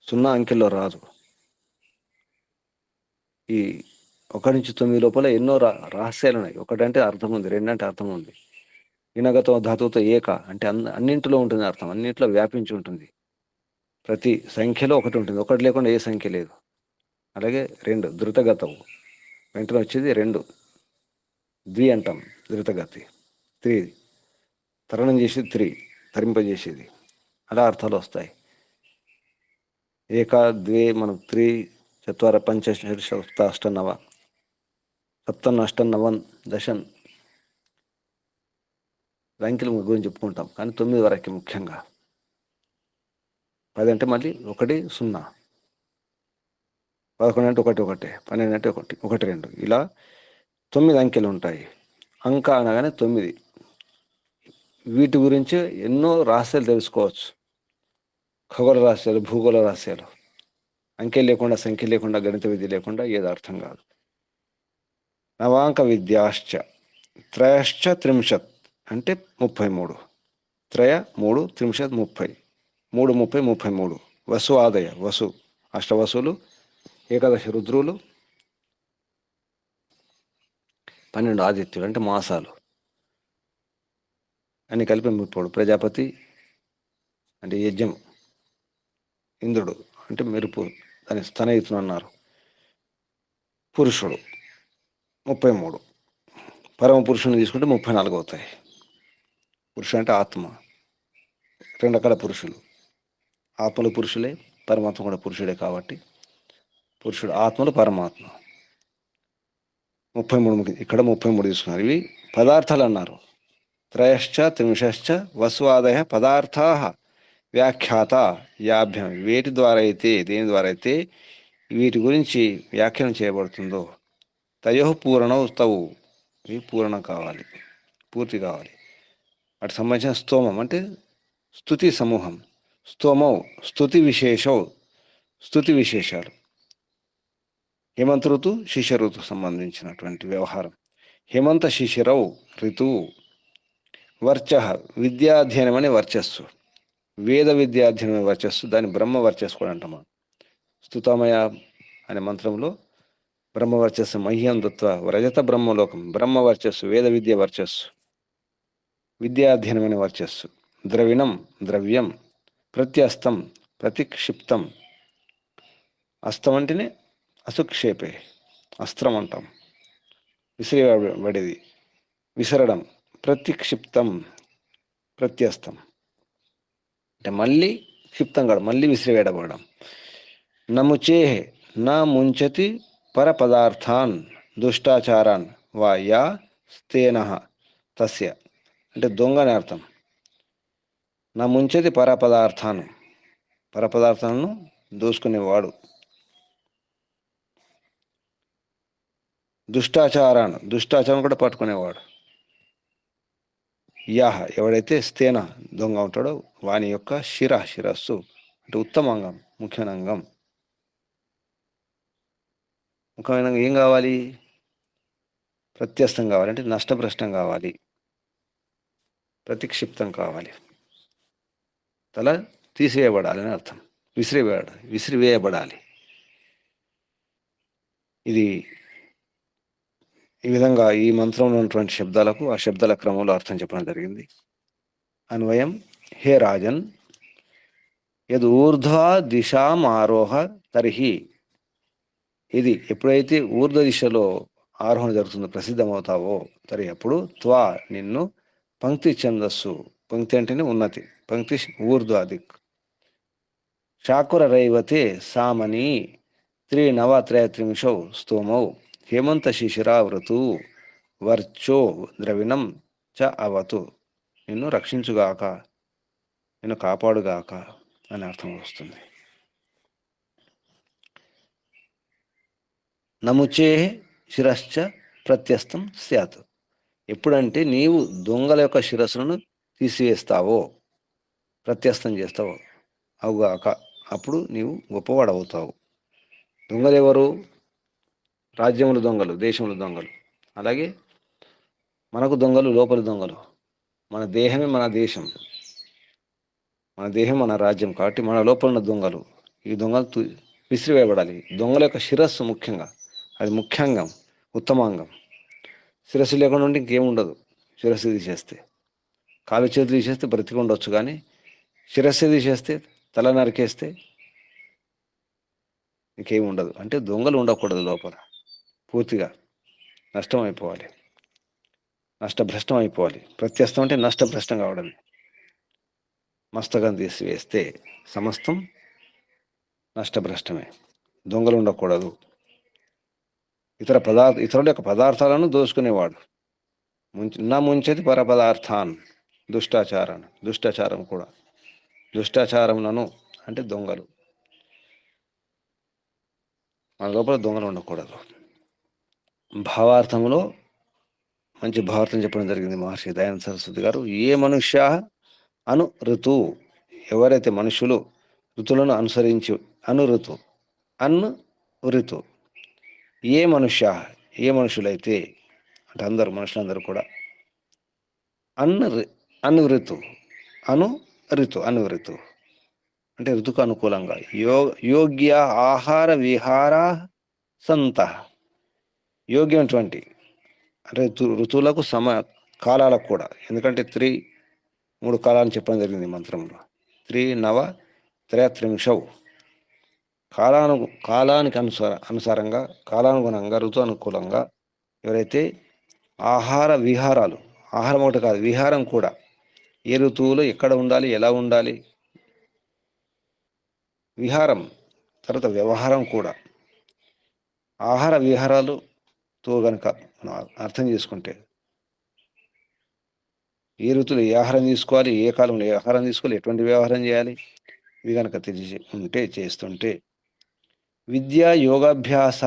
0 అంకెల్లో రాదు. ఈ 1 నుంచి 9 లోపల ఎన్నో రహస్యాలు ఉన్నాయి. 1 అంటే అర్థం ఉంది, 2 అంటే అర్థం ఉంది. ఇనగతో ధాతువుతో ఏక అంటే అన్నింటిలో ఉంటుంది అర్థం, అన్నింటిలో వ్యాపించి ఉంటుంది. ప్రతి సంఖ్యలో 1 ఉంటుంది, 1 లేకుండా ఏ సంఖ్య లేదు. అలాగే 2 ధృతగతవు, వెంటనే వచ్చేది 2. ద్వి అంటాం ధృతగతి. 3 తరణం చేసేది, 3 తరింపజేసేది. అలా అర్థాలు వస్తాయి. ఏక ద్వే మనం 3 చత్వార పంచ షట్ సప్త అష్ట నవ, సప్తన్ అష్టన్ నవన్ దశన్, ర్యాంకుల గురించి చెప్పుకుంటాం. కానీ 9 వరకు ముఖ్యంగా. 10 అంటే మళ్ళీ 1 0, 11 అంటే 1 1, 12 అంటే 1 1 2, ఇలా 9 అంకెలు ఉంటాయి. అంక అనగానే 9. వీటి గురించి ఎన్నో రహస్యాలు తెలుసుకోవచ్చు. ఖగోళ రహస్యాలు, భూగోళ రహస్యాలు. అంకె లేకుండా, సంఖ్య లేకుండా, గణిత విద్య లేకుండా ఏది అర్థం కాదు. నవాంక విద్యాశ్చ త్రయశ్చ త్రింశత్ అంటే 33. త్రయ 3, త్రింశత్ 30, 3 30 33. వసు ఆదయ, వసు అష్టవసులు, ఏకాదశి రుద్రులు, 12 ఆదిత్యులు అంటే మాసాలు అన్ని కలిపి 30. ప్రజాపతి అంటే యజ్ఞం, ఇంద్రుడు అంటే మెరుపు, దాని స్తనయుతులు అన్నారు. పురుషుడు 33. పరమ పురుషుని తీసుకుంటే 34 అవుతాయి. పురుషుడు అంటే ఆత్మ. 2 రకాల పురుషులు, ఆత్మలు పురుషులే, పరమాత్మ కూడా పురుషుడే. కాబట్టి పురుషుడు, ఆత్మలు, పరమాత్మ 33. ఇక్కడ 33 తీసుకున్నారు. ఇవి పదార్థాలు అన్నారు. త్రయశ్చ త్రింశశ్చ వస్వాదయ పదార్థా వ్యాఖ్యాత యాభ్యం, వేటి ద్వారా అయితే, దేని ద్వారా అయితే వీటి గురించి వ్యాఖ్యానం చేయబడుతుందో, తయో పూరణౌ తవు, ఇవి పూర్ణం కావాలి, పూర్తి కావాలి. వాటికి సంబంధించిన స్తోమం అంటే స్తుతి సమూహం. స్తోమౌ స్తుతి విశేషౌ, స్తుతి విశేషాలు. హేమంత ఋతు, శిశిర ఋతువు సంబంధించినటువంటి వ్యవహారం. హేమంత శిశిరౌ ఋతువు. వర్చ విద్యాధ్యయనం అనే వర్చస్సు, వేద విద్యాధ్యయనం అనే వర్చస్సు, దాన్ని బ్రహ్మ వర్చస్సు కూడా అంటాం. స్తుతమయ అనే మంత్రంలో బ్రహ్మవర్చస్సు మహ్యం దత్వ రజత బ్రహ్మలోకం, బ్రహ్మవర్చస్సు వేద విద్య వర్చస్సు, విద్యాధ్యయనం అనే వర్చస్సు. ద్రవిణం ద్రవ్యం, ప్రత్యస్తం ప్రతిక్షిప్తం. అస్తం అంటేనే అసుక్షేపే, అస్త్రం అంటాం, విసిరేబడేది, విసరడం. ప్రతిక్షిప్తం ప్రత్యస్తం అంటే మళ్ళీ క్షిప్తం కాదు, మళ్ళీ విసిరివేయబడడం. నముచే నా ముంచతి పరపదార్థాన్ దుష్టాచారాన్ వా యా స్తేన తస్య అంటే దొంగ అని అర్థం. నా ముంచతి పరపదార్థాన్ని, పరపదార్థాలను దోసుకునేవాడు. దుష్టాచారాన్ని, దుష్టాచారం కూడా పట్టుకునేవాడు. యాహ ఎవడైతే స్తేన దొంగ ఉంటాడో వాని యొక్క శిరస్సు అంటే ఉత్తమాంగం, ముఖ్యమైన అంగం. ముఖ్యమైన ఏం కావాలి? ప్రత్యస్తం కావాలి అంటే నష్టభ్రష్టం కావాలి, ప్రతిక్షిప్తం కావాలి, తల తీసివేయబడాలి అని అర్థం. విసిరివేయబడాలి. ఇది ఈ విధంగా ఈ మంత్రంలో ఉన్నటువంటి శబ్దాలకు ఆ శబ్దాల క్రమంలో అర్థం చెప్పడం జరిగింది. అన్వయం. హే రాజన్, యద్ ఊర్ధ్వ దిశాం ఆరోహ తర్హి, ఇది ఎప్పుడైతే ఊర్ధ్వ దిశలో ఆరోహణ జరుగుతుందో, ప్రసిద్ధమవుతావో, తరి అప్పుడు త్వా నిన్ను, పంక్తి ఛందస్సు, పంక్తి అంటేనే ఉన్నతి, పంక్తి ఊర్ధ్వాదిక్. శాకుర రైవతే సామని 3 9 స్తోమౌ హేమంత శిశిరావృతు వర్చో ద్రవిణం చ అవతు. నిన్ను రక్షించుగాక, నిన్ను కాపాడుగాక అని అర్థం వస్తుంది. నముచే శిరశ్చ ప్రత్యస్థం స్యాత్. ఎప్పుడంటే నీవు దొంగల యొక్క శిరస్సులను తీసివేస్తావో, ప్రత్యస్థం చేస్తావో అవుగాక, అప్పుడు నీవు గొప్పవాడవుతావు. దొంగలు ఎవరు? రాజ్యములు దొంగలు, దేశములు దొంగలు. అలాగే మనకు దొంగలు, లోపలి దొంగలు. మన దేహమే మన దేశం, మన దేహం మన రాజ్యం. కాబట్టి మన లోపల ఉన్న దొంగలు, ఈ దొంగలు విసిరివేయబడాలి. దొంగల యొక్క శిరస్సు ముఖ్యంగా, అది ముఖ్యాంగం, ఉత్తమాంగం. శిరస్సు లేకుండా ఉంటే ఇంకేముండదు. శిరస్సు తీసేస్తే, కాలు చేతులు తీసేస్తే బ్రతికి ఉండొచ్చు, కానీ శిరస్సు తీసేస్తే, తల నరికేస్తే ఇంకేమి ఉండదు. అంటే దొంగలు ఉండకూడదు లోపల. పూర్తిగా నష్టం అయిపోవాలి, నష్టభ్రష్టం అయిపోవాలి. ప్రత్యస్థం అంటే నష్టభ్రష్టం కావడమే. మస్తకం తీసివేస్తే సమస్తం నష్టభ్రష్టమే. దొంగలు ఉండకూడదు. ఇతరుల యొక్క పదార్థాలను దోచుకునేవాడు. నా ముంచేది పరపదార్థాన్ దుష్టాచారాన్ని. దుష్టాచారం కూడా, దుష్టాచారములను అంటే దొంగలు. మన లోపల దొంగలు ఉండకూడదు. భావార్థంలో మంచి భావార్థం చెప్పడం జరిగింది మహర్షి దయానంద సరస్వతి గారు. ఏ మనుష్య అను ఋతు, ఎవరైతే మనుషులు ఋతులను అనుసరించి, అనుఋతు అను ఋతు, ఏ మనుష్య, ఏ మనుషులైతే అంటే అందరు మనుషులందరూ కూడా అనుఋతు, అనుఋతు అంటే ఋతుకు అనుకూలంగా యోగ్య ఆహార విహార సంత, యోగ్యమైనటువంటి అంటే ఋతువులకు కాలాలకు కూడా. ఎందుకంటే 3 కాలాలను చెప్పడం జరిగింది మంత్రంలో. 3 9 3 కాలానికి అనుసారంగా, కాలానుగుణంగా, ఋతు అనుకూలంగా ఎవరైతే ఆహార విహారాలు, ఆహారం ఒకటి కాదు, విహారం కూడా, ఏ ఋతువులో ఎక్కడ ఉండాలి, ఎలా ఉండాలి, విహారం తర్వాత వ్యవహారం కూడా. ఆహార విహారాలుతో కనుక మనం అర్థం చేసుకుంటే, ఏ ఋతువులు ఏ ఆహారం తీసుకోవాలి, ఏ కాలంలో ఏ ఆహారం తీసుకోవాలి, ఎటువంటి వ్యవహారం చేయాలి, ఇవి కనుక తెలిసి ఉంటే, చేస్తుంటే, విద్యా యోగాభ్యాస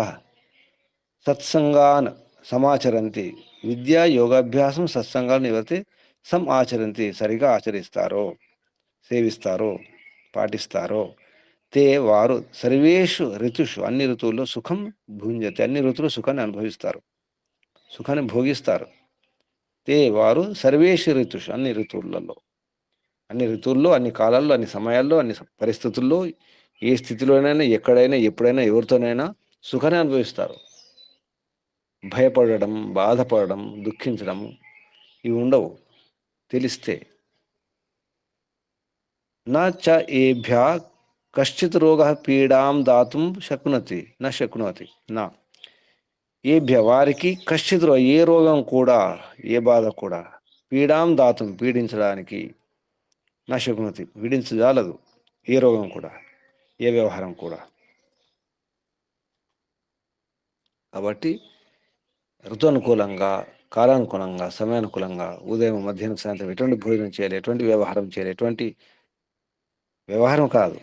సత్సంగాన్ సమాచరంతి. విద్యా యోగాభ్యాసం సత్సంగాలను ఎవరైతే ఆచరంతి, సరిగా ఆచరిస్తారో, సేవిస్తారో, పాటిస్తారో, తే వారు సర్వేషు ఋతుషు, అన్ని ఋతువుల్లో సుఖం భుంజతే, అన్ని ఋతువులు సుఖాన్ని అనుభవిస్తారు, సుఖాన్ని భోగిస్తారు. తే వారు సర్వేషు ఋతుషు, అన్ని ఋతువులలో, అన్ని ఋతువుల్లో, అన్ని కాలాల్లో, అన్ని సమయాల్లో, అన్ని పరిస్థితుల్లో, ఏ స్థితిలోనైనా, ఎక్కడైనా, ఎప్పుడైనా, ఎవరితోనైనా సుఖాన్ని అనుభవిస్తారు. భయపడడం, బాధపడడం, దుఃఖించడం ఇవి ఉండవు తెలిస్తే. నా చ ఏభ్య కశ్చిత్ రోగ పీడాం దాతుం శక్నోతి నా శక్నోతి. నా ఏభ్య వారికి, కశ్చిత్ ఏ రోగం కూడా, ఏ బాధ కూడా, పీడాం దాతుం పీడించడానికి, నా శక్నోతి పీడించజాలదు, ఏ రోగం కూడా, ఏ వ్యవహారం కూడా. కాబట్టి ఋతు అనుకూలంగా, కాలానుకూలంగా, సమయానుకూలంగా, ఉదయం, మధ్యాహ్నం, సాయంత్రం ఎటువంటి భోజనం చేయాలి, ఎటువంటి వ్యవహారం చేయాలి, ఎటువంటి వ్యవహారం కాదు,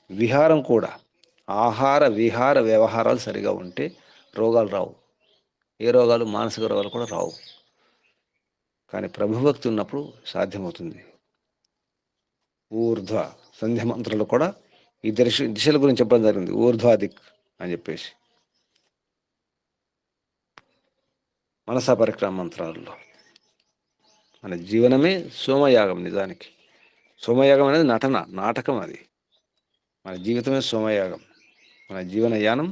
విహారం కూడా, ఆహార విహార వ్యవహారాలు సరిగా ఉంటే రోగాలు రావు. ఏ రోగాలు, మానసిక రోగాలు కూడా రావు. కానీ ప్రభుభక్తి ఉన్నప్పుడు సాధ్యమవుతుంది. ఊర్ధ్వ సంధ్య మంత్రులు కూడా ఈ దిశల గురించి చెప్పడం జరిగింది, ఊర్ధ్వాదిక్ అని చెప్పేసి. మనసా పరిక్రమ మంత్రాల్లో మన జీవనమే సోమయాగం. నిజానికి సోమయాగం అనేది నాటకం. అది మన జీవితమే సోమయాగం. మన జీవన యానం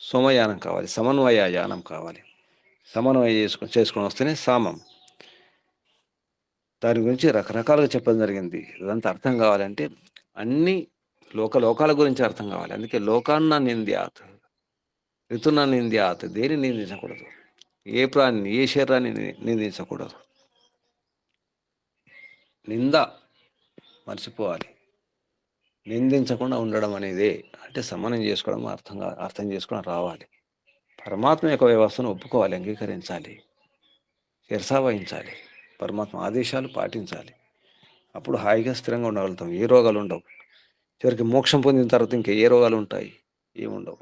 సోమయానం కావాలి, సమన్వయ యానం కావాలి. సమన్వయం చేసుకొని వస్తేనే సామం. దాని గురించి రకరకాలుగా చెప్పడం జరిగింది. ఇదంతా అర్థం కావాలంటే అన్ని లోకాల గురించి అర్థం కావాలి. అందుకే లోకాన్న నింద్యాత్, ఋతున్న నింద్యాత్, దేని నిందించకూడదు, ఏ ప్రాణిని, ఏ శరీరాన్ని నిందించకూడదు. నింద మర్చిపోవాలి. నిందించకుండా ఉండడం అనేది అంటే సమన్వయం చేసుకోవడం, అర్థం చేసుకోవడం రావాలి. పరమాత్మ యొక్క వ్యవస్థను ఒప్పుకోవాలి, అంగీకరించాలి, శిరసావహించాలి, పరమాత్మ ఆదేశాలు పాటించాలి. అప్పుడు హాయిగా స్థిరంగా ఉండగలుగుతాం. ఏ రోగాలు ఉండవు. చివరికి మోక్షం పొందిన తర్వాత ఇంకా ఏ రోగాలు ఉంటాయి? ఏముండవు.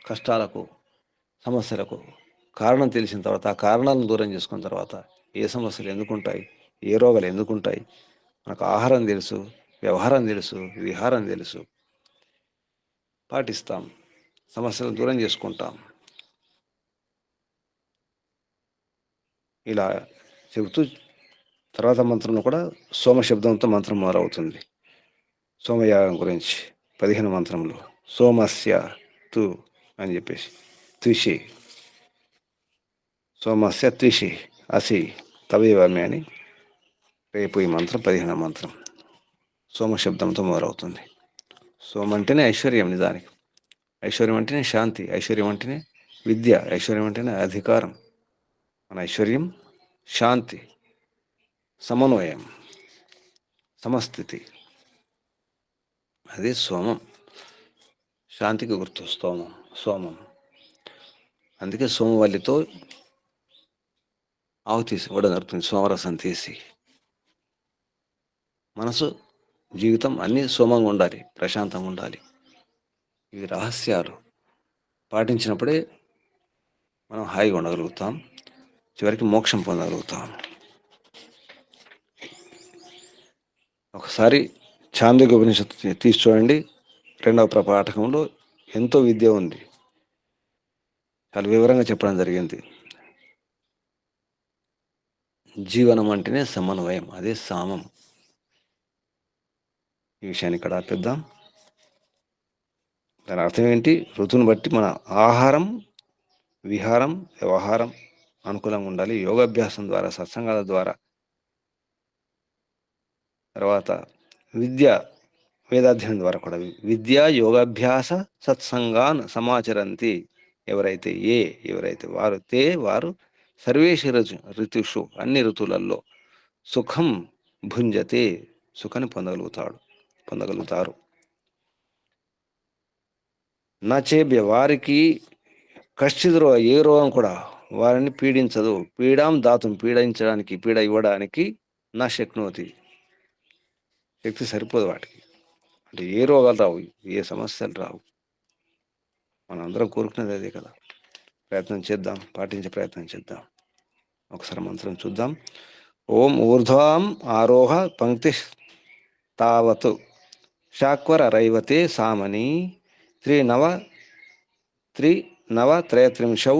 కష్టాలకు, సమస్యలకు కారణం తెలిసిన తర్వాత, ఆ కారణాలను దూరం చేసుకున్న తర్వాత ఏ సమస్యలు ఎందుకుంటాయి, ఏ రోగాలు ఎందుకుంటాయి, మనకు ఆహారం తెలుసు, వ్యవహారం తెలుసు, విహారం తెలుసు, పాటిస్తాం, సమస్యలను దూరం చేసుకుంటాం. ఇలా చెబుతూ తర్వాత మంత్రంలో కూడా సోమ శబ్దంతో మంత్రం మొదలవుతుంది. సోమయాగం గురించి 15 మంత్రంలో సోమస్య తు అని చెప్పేసి త్విషి, సోమస్య త్విషి అసి తవేవామి అని రేపు ఈ మంత్రం 15 మంత్రం సోమ శబ్దంతో మొదలవుతుంది. సోమ అంటేనే ఐశ్వర్యం. నిజానికి ఐశ్వర్యం అంటేనే శాంతి, ఐశ్వర్యం అంటేనే విద్య, ఐశ్వర్యం అంటేనే అధికారం. మన ఐశ్వర్యం శాంతి, సమన్వయం, సమస్థితి. అదే సోమం. శాంతికి గుర్తు సోమం. అందుకే సోమవల్లితో ఆవు తీసి వడనరుతుంది, సోమరసం తీసి. మనసు, జీవితం అన్నీ సోమంగా ఉండాలి, ప్రశాంతంగా ఉండాలి. ఇవి రహస్యాలు పాటించినప్పుడే మనం హాయిగా ఉండగలుగుతాం, చివరికి మోక్షం పొందగలుగుతాం. ఒకసారి చాంద్రోగ్య ఉపనిషత్తు తీసి చూడండి. 2వ పాఠకంలో ఎంతో విద్య ఉంది, చాలా వివరంగా చెప్పడం జరిగింది. జీవనం అంటేనే సమన్వయం, అదే సామం. ఈ విషయాన్ని ఇక్కడ ఆపేద్దాం. దాని అర్థం ఏంటి? ఋతువుని బట్టి మన ఆహారం, విహారం, వ్యవహారం అనుకూలంగా ఉండాలి. యోగాభ్యాసం ద్వారా, సత్సంగాల ద్వారా, తర్వాత విద్య, వేదాధ్యయనం ద్వారా కూడా. విద్య యోగాభ్యాస సత్సంగాన్ సమాచరంతి. ఎవరైతే వారు సర్వేషు ఋతుషు, అన్ని ఋతువులలో సుఖం భుంజతే, సుఖాన్ని పొందగలుగుతారు. నచేభ్య, వారికి కశ్చిత్ ఏ రోగం కూడా వారిని పీడించదు. పీడాం దాతుం, పీడ ఇవ్వడానికి నా శక్నోతి, శక్తి సరిపోదు వాటికి. అంటే ఏ రోగాలు రావు, ఏ సమస్యలు రావు. మనందరం కోరుకునేది అదే కదా. ప్రయత్నం చేద్దాం, పాటించే ప్రయత్నం చేద్దాం. ఒకసారి మంత్రం చూద్దాం. ఓం ఊర్ధ్వాం ఆరోహ పంక్తి తావత్ శాక్వర రైవతే సామని త్రినవత్రయత్రింశౌ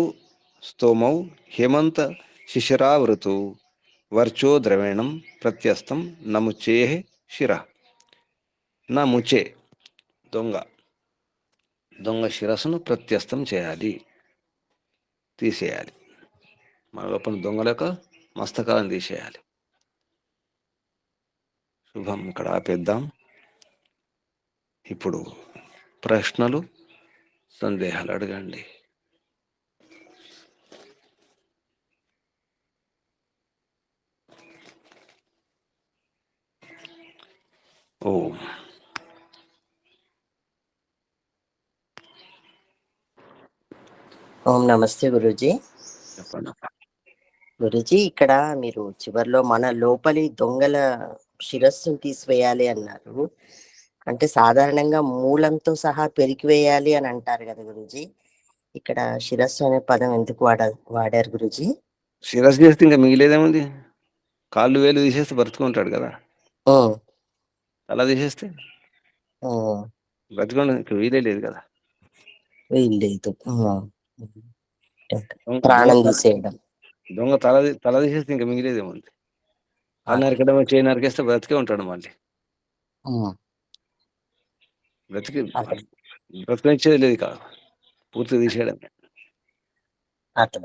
స్తోమౌ హేమంత శిశిరావృతు వర్చో ద్రవేణం ప్రత్యస్తం నముచే శిర. నముచే దొంగ శిరస్సును ప్రత్యస్తం చేయాలి, తీసేయాలి. మన లోపల దొంగల యొక్క మస్తకాలను తీసేయాలి. శుభం. ఇక్కడ ఆపేద్దాం. ఇప్పుడు ప్రశ్నలు, సందేహాలు అడగండి. ఓం. ఓం నమస్తే గురూజీ. చెప్పండి. గురూజీ, ఇక్కడ మీరు చివర్లో మన లోపలి దొంగల శిరస్సును తీసివేయాలి అన్నారు. అంటే సాధారణంగా మూలంతో సహా పెరికివేయాలి అని అంటారు కదా గురూజీ. ఇక్కడ శిరస్సు అనే పదం ఎందుకు వాడారు గురూజీ? శిరస్సు చేస్తే ఇంకా మిగిలేదేముంది? కాళ్ళు వేలు తీసేస్తే బ్రతుకుంటాడు కదా. ఉమ్, తల తీసేస్తే ఉమ్, బ్రతుకోవడానికి వీలే లేదు కదా. లేదు. దొంగ ప్రాణం దొంగ తీసేయడం. దొంగ తల తీసేస్తే ఇంకా మిగిలేదేముంది? కాళ్ళు అట్లా. నరకడం, చేయి నరికేస్తే బ్రతికే ఉంటాడు మళ్ళీ. ఉమ్, బ్రతికి అర్థం బ్రతికించేది లేదు కాదు, పూర్తి తీసేయడమే. అర్థం.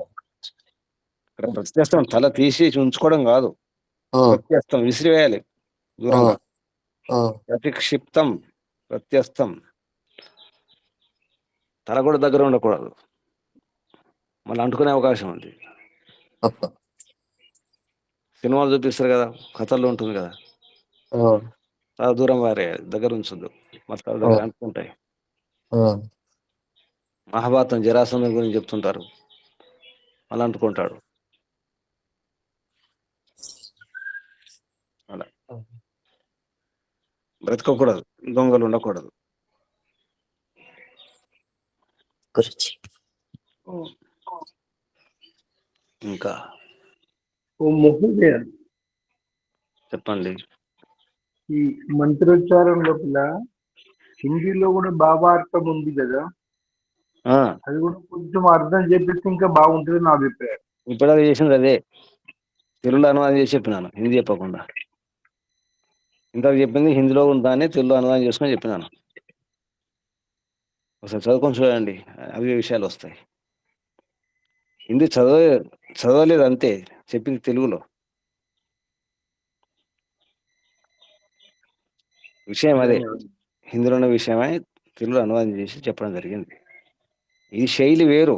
ఇక్కడ ప్రత్యస్తం తల తీసేసి ఉంచుకోవడం కాదు, ఉమ్, ప్రత్యస్తం విసిరివేయాలి దూరంగా. ఉమ్, ఉమ్, ప్రతిక్షిప్తం, ప్రత్యస్తం. తల కూడా దగ్గర ఉండకూడదు, మళ్ళీ అంటుకునే అవకాశం ఉంది. సినిమాలు చూపిస్తారు కదా, కథల్లో ఉంటుంది కదా, ఉమ్, చాలా దూరం వారే, దగ్గర ఉంచొద్దు, మతకాల దగ్గర ఉమ్, అంటుకుంటాయి. ఉమ్. మహాభారతం జరాసంధం గురించి చెప్తుంటారు, అలా అంటుకుంటాడు. అలా బ్రతకకూడదు, దొంగలు ఉండకూడదు. గురుజీ ఇంకా ఓ మహోదయ, చెప్పండి. ఈ మంత్రోచ్చారం లోపల హిందీలో కూడా భావార్థం ఉంది కదా, ఆ, అది కూడా కొంచెం అర్థం చేపిస్తే ఇంకా బాగుంటుంది నా అభిప్రాయం. ఇప్పటిదాకా చేసింది అదే, తెలుగులో అనువాదం చేసి చెప్పినాను, హిందీ చెప్పకుండా. ఇంతకు చెప్పింది హిందీలో ఉందాన్ని తెలుగులో అనువాదం చేసుకొని చెప్పినాను. ఒకసారి చదువుకొని చూడండి, అవే విషయాలు వస్తాయి. హిందీ చదవలేదు అంతే, చెప్పింది తెలుగులో. విషయం అదే, ధన్యవాదాలు. హిందీలో ఉన్న విషయమై తెలుగులో అనువాదం చేసి చెప్పడం జరిగింది. ఈ శైలి వేరు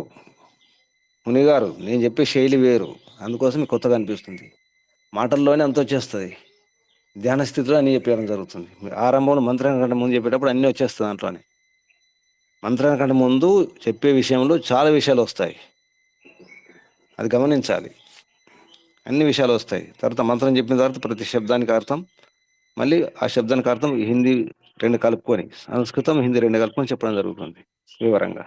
మునిగారు, నేను చెప్పే శైలి వేరు, అందుకోసం మీకు కొత్తగా అనిపిస్తుంది. మాటల్లోనే అంత వచ్చేస్తుంది, ధ్యాన స్థితిలో అన్నీ చెప్పడం జరుగుతుంది. ఆరంభంలో మంత్రం కంటే ముందు చెప్పేటప్పుడు అన్నీ వచ్చేస్తుంది దాంట్లోనే. మంత్రం కంటే ముందు చెప్పే విషయంలో చాలా విషయాలు వస్తాయి, అది గమనించాలి. అన్ని విషయాలు వస్తాయి. తర్వాత మంత్రం చెప్పిన తర్వాత ప్రతి శబ్దానికి అర్థం, మళ్ళీ ఆ శబ్దానికి అర్థం హిందీ 2 కలుపుకొని, సంస్కృతం హిందీ 2 కలుపుకొని చెప్పడం జరుగుతుంది వివరంగా.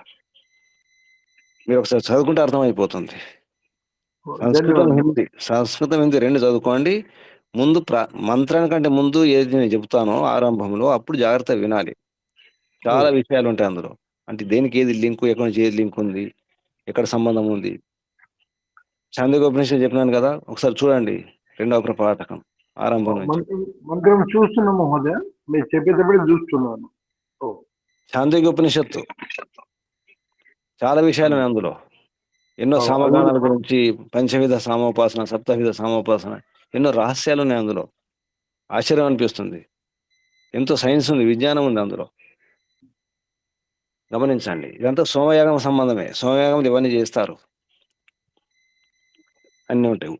మీరు ఒకసారి చదువుకుంటే అర్థమైపోతుంది. ధన్యవాదాలు. సంస్కృతం హిందీ 2 చదువుకోండి. ముందు మంత్రానికంటే ముందు ఏది నేను చెబుతానో ఆరంభంలో, అప్పుడు జాగ్రత్త వినాలి. చాలా విషయాలు ఉంటాయి అందులో. అంటే దేనికి ఏది లింకు, ఎక్కడి నుంచి ఏది లింక్ ఉంది, ఎక్కడ సంబంధం ఉంది. చాందోగ్యోపనిషత్తు చెప్పినాను కదా, ఒకసారి చూడండి, 2వ ప్రపాఠకం ఆరంభం నుంచి. మంత్రం చూస్తున్నా మహోదయ, మీరు చెప్పేటప్పుడే చూస్తున్నాను. చాందోగ్యోపనిషత్తు చాలా విషయాలు ఉన్నాయి అందులో. ఎన్నో సామగానాల గురించి, పంచవిధ సామోపాసన, సప్తవిధ సామోపాసన, ఎన్నో రహస్యాలు ఉన్నాయి అందులో. ఆశ్చర్యం అనిపిస్తుంది. ఎంతో సైన్స్ ఉంది, విజ్ఞానం ఉంది అందులో. గమనించండి, ఇదంతా సోమయాగం సంబంధమే. సోమయాగంలో ఇవన్నీ చేస్తారు, అన్నీ ఉంటాయి.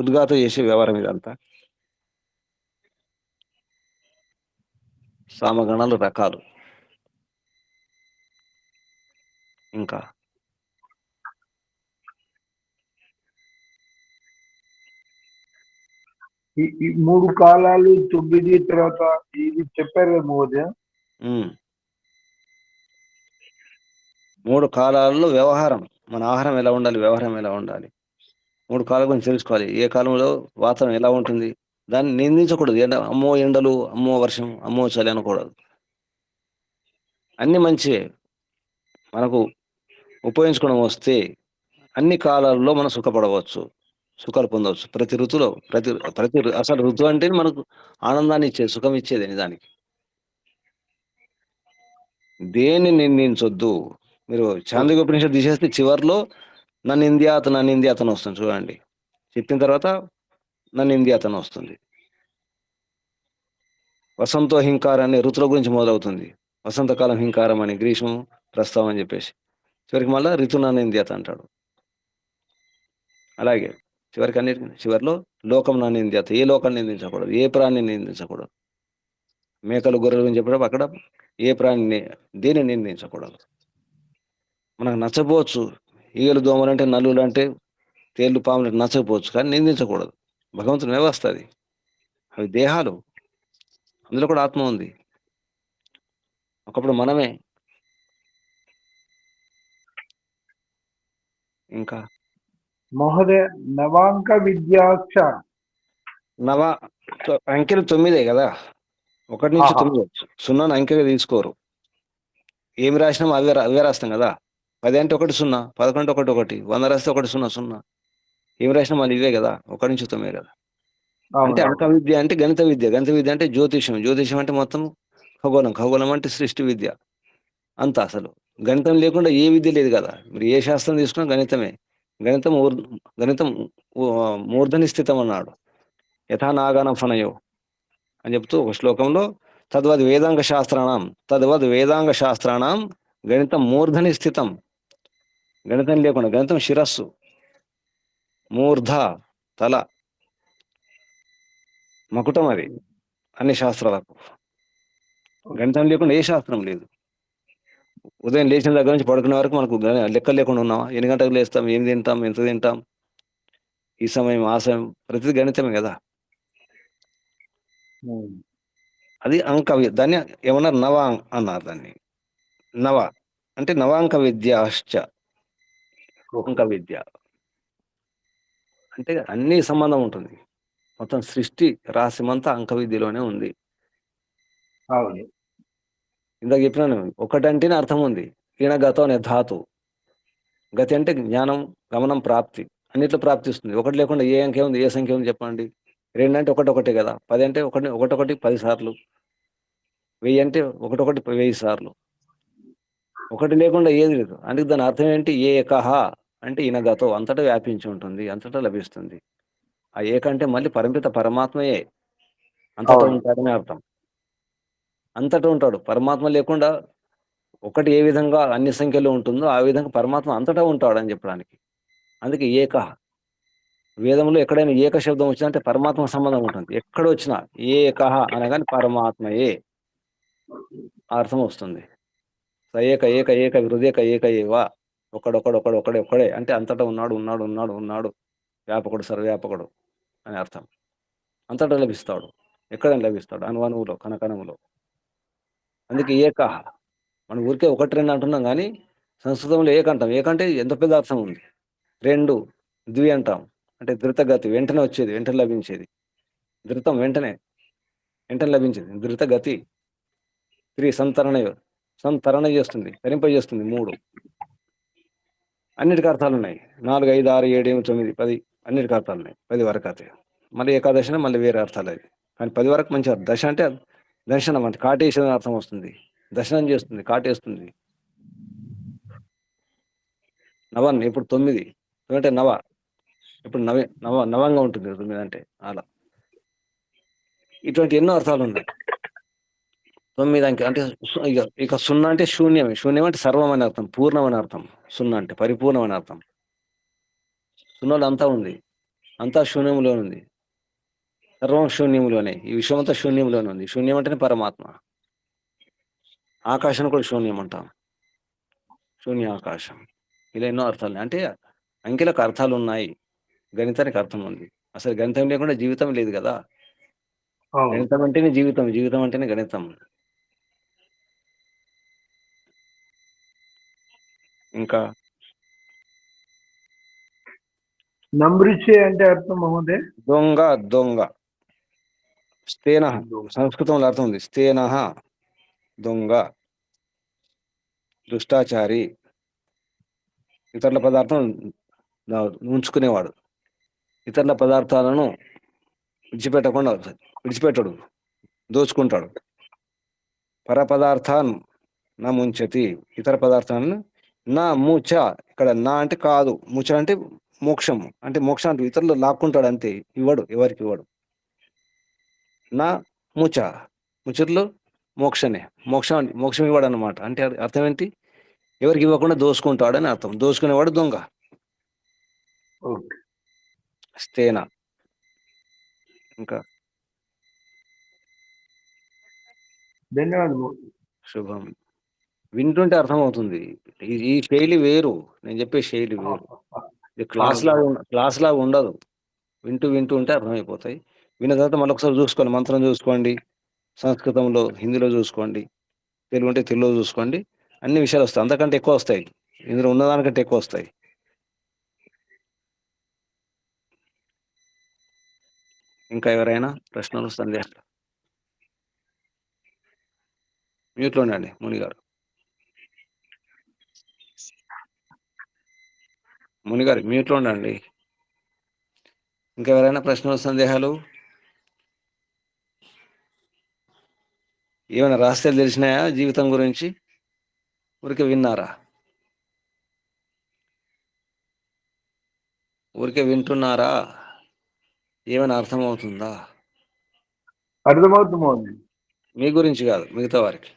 ఉద్గాత చేసే వ్యవహారం ఇదంతా. సామగణాలు రకాలు. ఇంకా ఈ 3 కాలాలు 9 తర్వాత ఇది చెప్పారు కదా మహోదయ. 3 కాలాల్లో వ్యవహారం, మన ఆహారం ఎలా ఉండాలి, వ్యవహారం ఎలా ఉండాలి, 3 కాలాల గురించి తెలుసుకోవాలి. ఏ కాలంలో వాతావరణం ఎలా ఉంటుంది, దాన్ని నిందించకూడదు. అమ్మో ఎండలు, అమ్మో వర్షం, అమ్మో చలి అనకూడదు. అన్ని మంచివే, మనకు ఉపయోగించుకోవడం వస్తే అన్ని కాలాల్లో మనం సుఖపడవచ్చు, సుఖాలు పొందవచ్చు. ప్రతి ఋతులో, అసలు ఋతు అంటే మనకు ఆనందాన్ని ఇచ్చేది, సుఖం ఇచ్చేది. నిజానికి దేన్ని నిందించొద్దు. మీరు చాందోగ్యోపనిషత్తు తీసేస్తే చివరిలో నన్నింద్యాత్ అని వస్తుంది చూడండి. చెప్పిన తర్వాత నన్నింద్యాత్ అని వస్తుంది. వసంతో హింకారం అనే ఋతుల గురించి మొదలవుతుంది. వసంతకాలం హింకారం అని, గ్రీష్మం ప్రస్తావం అని చెప్పేసి, చివరికి మళ్ళీ ఋతునానింద్యాత్ అంటాడు. అలాగే చివరిలో లోకం నింద్యాత్, ఏ లోకాన్ని నిందించకూడదు, ఏ ప్రాణిని నిందించకూడదు. మేకలు గొర్రెల గురించి చెప్పినప్పుడు అక్కడ ఏ ప్రాణిని, దేని నిందించకూడదు. మనకు నచ్చపోవచ్చు, ఈగలు దోమలు అంటే, నల్లులు అంటే, తేళ్లు పాములు అంటే నచ్చకపోవచ్చు, కానీ నిందించకూడదు. భగవంతుని వ్యవస్థ అది, అవి దేహాలు, అందులో కూడా ఆత్మ ఉంది. ఒకప్పుడు మనమే. ఇంకా మహోదయ, నవాంక విద్యాక్ష అంకెలు 9 కదా, 1 నుంచి 9. 0 అంకెగా తీసుకోరు. ఏమి రాసినామో అవే రాస్తాం కదా. 10 అంటే 1 0, 11 అంటే 1 1, 100 రాస్తే 1 0 0. ఏమి రాసినా మళ్ళీ ఇవే కదా, 1 నుంచి 9 కదా. అంటే అంక విద్య అంటే గణిత విద్య, గణిత విద్య అంటే జ్యోతిషం, జ్యోతిషం అంటే మొత్తం ఖగోళం, ఖగోళం అంటే సృష్టి విద్య అంతా. అసలు గణితం లేకుండా ఏ విద్య లేదు కదా. మీరు ఏ శాస్త్రం తీసుకున్నా గణితమే. గణితం మూర్ధని స్థితం అన్నాడు. యథా నాగానం ఫనయో అని చెప్తూ ఒక శ్లోకంలో, తద్వద్ వేదాంగ శాస్త్రాణం గణితం మూర్ధని స్థితం. గణితం లేకుండా, గణితం శిరస్సు, మూర్ధ తల, మకుటం అది అన్ని శాస్త్రాలకు. గణితం లేకుండా ఏ శాస్త్రం లేదు. ఉదయం లేచిన దగ్గర నుంచి పడుకునే వరకు మనకు లెక్కలు లేకుండా ఉన్నామా? ఎన్ని గంటలకు లేస్తాం, ఏం తింటాం, ఎంత తింటాం, ఈ సమయం ఆ సమయం, ప్రతిదీ గణితమే కదా. అది దాన్ని ఏమన్నారు, నవ అన్నారు దాన్ని. నవ అంటే నవాంక విద్యాశ్చ, అంక విద్య అంటే అన్ని సంబంధం ఉంటుంది. మొత్తం సృష్టి రహస్యమంతా అంక విద్యలోనే ఉంది. అవును. ఇందాక చెప్పినాను, ఒకటంటేనే అర్థం ఉంది. ఈయన గతం అనే ధాతు, గతి అంటే జ్ఞానం, గమనం, ప్రాప్తి, అన్నిట్లో ప్రాప్తిస్తుంది. ఒకటి లేకుండా ఏ అంకె ఉంది, ఏ సంఖ్య ఉంది చెప్పండి. 2 అంటే ఒకటే కదా. 10 అంటే ఒకటొకటి 10 సార్లు. 1000 అంటే ఒకటొకటి 1000 సార్లు. ఒకటి లేకుండా ఏది లేదు. అందుకే దాని అర్థం ఏంటి? ఏకహ అంటే ఇనగతో, అంతటా వ్యాపించి ఉంటుంది, అంతటా లభిస్తుంది. ఆ ఏక అంటే మళ్ళీ పరమిత పరమాత్మయే అంతటా ఉంటాడని అర్థం. అంతటా ఉంటాడు. పరమాత్మ లేకుండా ఒకటి ఏ విధంగా అన్ని సంఖ్యలో ఉంటుందో ఆ విధంగా పరమాత్మ అంతటా ఉంటాడు అని చెప్పడానికి. అందుకే ఏకహ. వేదంలో ఎక్కడైనా ఏక శబ్దం వచ్చిందంటే పరమాత్మ సంబంధం ఉంటుంది. ఎక్కడ వచ్చినా ఏకహ అనగానే పరమాత్మయే ఆ అర్థం వస్తుంది. స ఏక ఏక ఏక హృదేక ఏక ఏవ. ఒక్కడే అంటే అంతటా ఉన్నాడు, వ్యాపకుడు, సర్వవ్యాపకుడు అని అర్థం. అంతటా లభిస్తాడు. ఎక్కడైనా లభిస్తాడు, అణువులో, కణకణములో. అందుకే ఏకహ. మనం ఊరికే 1, 2 అంటున్నాం కానీ సంస్కృతంలో ఏకంటాం. ఏకంటే ఎంత పెద్ద అర్థం ఉంది. 2 ద్వి అంటాం. అంటే ధృతగతి, వెంటనే వచ్చేది, వెంటనే లభించేది. ధృతం వెంటనే లభించేది, ధృతగతి. 3 సంతరణ చేస్తుంది, తరింపజేస్తుంది. 3 అన్నిటికీ అర్థాలు ఉన్నాయి. 4, 5, 6, 7, 8, 9, 10 అన్నిటికీ అర్థాలు ఉన్నాయి. 10 వరకు అయితే మళ్ళీ ఏకాదశిన మళ్ళీ వేరే అర్థాలు అవి. కానీ 10 వరకు మంచి అర్థం. దశ అంటే దర్శనం, అంటే కాటేసిన అర్థం వస్తుంది. దర్శనం చేస్తుంది, కాటేస్తుంది. నవన్ ఇప్పుడు 9 అంటే నవ, ఇప్పుడు నవంగా ఉంటుంది 9 అంటే. అలా ఇటువంటి ఎన్నో అర్థాలు ఉన్నాయి. 9 అంకె అంటే ఇక 0 అంటే శూన్యమే. శూన్యం అంటే సర్వం అని అర్థం, పూర్ణం అని అర్థం. 0 అంటే పరిపూర్ణం అని అర్థం. 0లో అంతా ఉంది, అంతా శూన్యంలో ఉంది. సర్వం శూన్యంలోనే, ఈ విశ్వం అంతా శూన్యంలోనే ఉంది. శూన్యం అంటేనే పరమాత్మ. ఆకాశం కూడా శూన్యం అంటాం, శూన్య ఆకాశం. ఇలా ఎన్నో అర్థాలు. అంటే అంకెలకు అర్థాలు ఉన్నాయి, గణితానికి అర్థం ఉంది. అసలు గణితం లేకుండా జీవితం లేదు కదా. గణితం అంటేనే జీవితం, జీవితం అంటేనే గణితం. ఇంకా నమృచే అంటే అర్థం మహోదయ? దొంగ. స్థేన, సంస్కృతంలో అర్థం ఉంది. స్థేన దొంగ, దుష్టాచారి, ఇతరుల పదార్థం ఉంచుకునేవాడు. ఇతరుల పదార్థాలను విడిచిపెట్టడు, దోచుకుంటాడు. పరపదార్థాన్ నా ముంచతి, ఇతర పదార్థాలను. నా ముచ, ఇక్కడ నా అంటే కాదు, ముచ అంటే మోక్షం. అంటే మోక్షాన్ని ఇతరులు లాక్కుంటాడు అంతే, ఇవ్వడు, ఎవరికి ఇవ్వడు. నా ముచ, ముచర్లు మోక్షమే. మోక్షం ఇవ్వడు అనమాట. అంటే అర్థం ఏంటి? ఎవరికి ఇవ్వకుండా దోసుకుంటాడు అని అర్థం. దోసుకునేవాడు దొంగ. స్థేన. ఇంకా ధన్యవాదాలు. శుభం. వింటుంటే అర్థమవుతుంది. ఈ శైలి వేరు, నేను చెప్పే శైలి వేరు. ఇది క్లాస్ లాగా ఉండదు. వింటూ ఉంటే అర్థమైపోతాయి. విన్న తర్వాత మళ్ళొకసారి చూసుకోండి, మంత్రం చూసుకోండి, సంస్కృతంలో, హిందీలో చూసుకోండి, తెలుగు అంటే తెలుగులో చూసుకోండి. అన్ని విషయాలు వస్తాయి, అంతకంటే ఎక్కువ వస్తాయి. ఇందులో ఉన్నదానికంటే ఎక్కువ వస్తాయి. ఇంకా ఎవరైనా ప్రశ్నలు, సందేహాలు? మ్యూట్లో ఉండండి మునిగారు. మ్యూట్లో ఉండండి. ఇంకా ఎవరైనా ప్రశ్నలు, సందేహాలు? ఏమైనా రహస్యాలు తెలిసినాయా జీవితం గురించి? ఊరికే విన్నారా? ఊరికే వింటున్నారా? ఏమైనా అర్థమవుతుందా? అర్థమవుతుంది. మీ గురించి కాదు, మిగతా వారికి.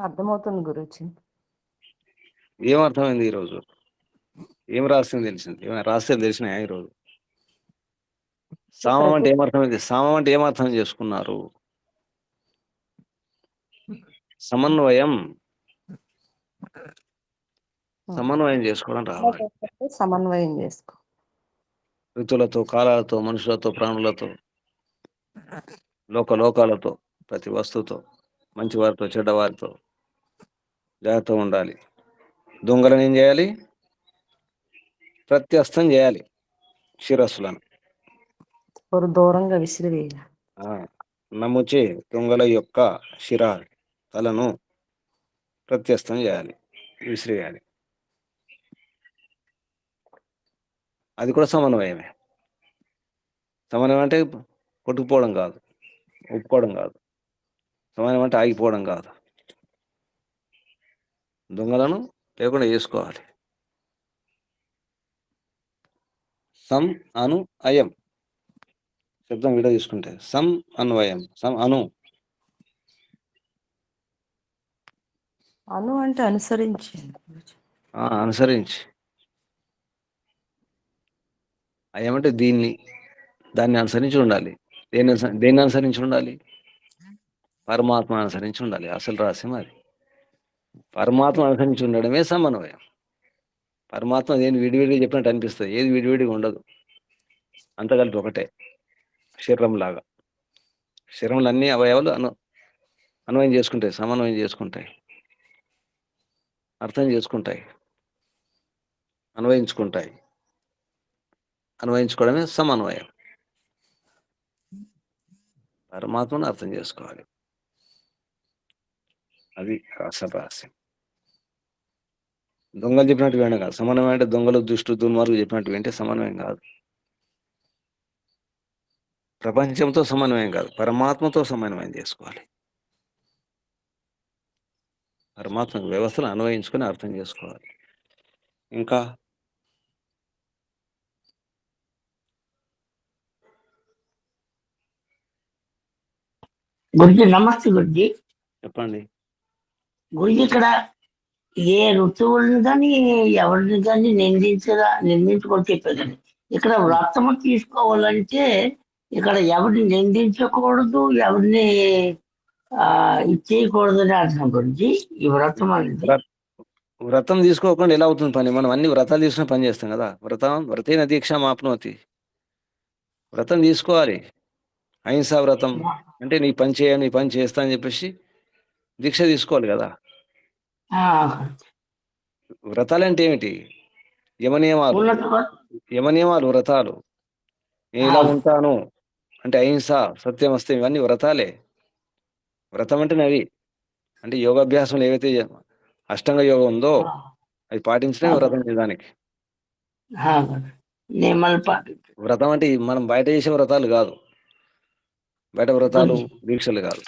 అర్థమవుతుంది గురూజీ. ఏమర్థమైంది ఈరోజు? ఏం రాసింది తెలిసింది, ఏమైనా రాస్తే తెలిసినాయా ఈరోజు? సామం అంటే ఏమర్థమైంది? సామం అంటే ఏమర్థం చేసుకున్నారు? సమన్వయం, సమన్వయం చేసుకోవడం రావాలి. సమన్వయం చేసుకో. ఋతులతో, కాలాలతో, మనుషులతో, ప్రాణులతో, లోకాలతో, ప్రతి వస్తువుతో, మంచివారితో, చెడ్డవారితో జాగ్రత్తగా ఉండాలి. దొంగలను ఏం చేయాలి? ప్రత్యస్తం చేయాలి శిరస్సులను. ఒక దూరంగా విసిరివేయాలి. నమ్ముచే దొంగల యొక్క తలను ప్రత్యస్తం చేయాలి, విసిరేయాలి. అది కూడా సమన్వయమే. సమన్వయం అంటే కొట్టుకుపోవడం కాదు, ఒప్పుకోవడం కాదు. సమన్వయం అంటే ఆగిపోవడం కాదు. దొంగలను లేకుండా చేసుకోవాలి. సం అను అయం శబ్దం విడ తీసుకుంటే సం అన్వయం, సం అను అను అంటే అనుసరించి. అనుసరించి, అయమంటే దాన్ని అనుసరించి ఉండాలి. దేన్ని అనుసరించి ఉండాలి? పరమాత్మ అనుసరించి ఉండాలి. అసలు రహస్యం అది. పరమాత్మ అనుసరించి ఉండడమే సమన్వయం. పరమాత్మ దేని విడివిడిగా చెప్పినట్టు అనిపిస్తుంది, ఏది విడివిడిగా ఉండదు, అంత కలిపి ఒకటే. శరీరంలాగా శరీరంలో అన్ని అవయవాలు అన్వయం చేసుకుంటాయి, సమన్వయం చేసుకుంటాయి, అర్థం చేసుకుంటాయి, అన్వయించుకోవడమే సమన్వయం. పరమాత్మను అర్థం చేసుకోవాలి, అది అసలు రహస్యం. దొంగలు చెప్పినట్టు వినడం కాదు సమన్వయం. అంటే దొంగలు, దుష్టు, దుర్మార్గులు చెప్పినట్టు వింటే సమన్వయం కాదు. ప్రపంచంతో సమన్వయం కాదు, పరమాత్మతో సమన్వయం చేసుకోవాలి. పరమాత్మ వ్యవస్థను అన్వయించుకొని అర్థం చేసుకోవాలి. ఇంకా గురుజీ నమస్తే. గురుజీ చెప్పండి. గురుజీ ఇక్కడ ఏ ఋతువులను కానీ ఎవరిని కానీ నిందించుకొని చెప్పేదండి. ఇక్కడ వ్రతము తీసుకోవాలంటే ఇక్కడ ఎవరిని నిందించకూడదు, ఎవరిని ఇచ్చేయకూడదు అని అర్థం గురించి ఈ వ్రతం అనేది. వ్రతం తీసుకోకుండా ఎలా అవుతుంది పని? మనం అన్ని వ్రతాలు తీసుకుని పని చేస్తాం కదా. వ్రతేన దీక్ష మాప్నోతి. వ్రతం తీసుకోవాలి. అహింసా వ్రతం అంటే నీ పని చేస్తా అని చెప్పేసి దీక్ష తీసుకోవాలి కదా. వ్రతాలు అంటే ఏమిటి? యమనియమాలు వ్రతాలు. నేను ఇలా ఉంటాను అంటే అహింస, సత్యం, అస్తం, ఇవన్నీ వ్రతాలే. వ్రతం అంటే నవి అంటే యోగాభ్యాసంలో ఏవైతే అష్టాంగ యోగం ఉందో అది పాటించడమే వ్రతం నిజానికి. వ్రతం అంటే మనం బయట చేసే వ్రతాలు కాదు, బయట వ్రతాలు, దీక్షలు కాదు.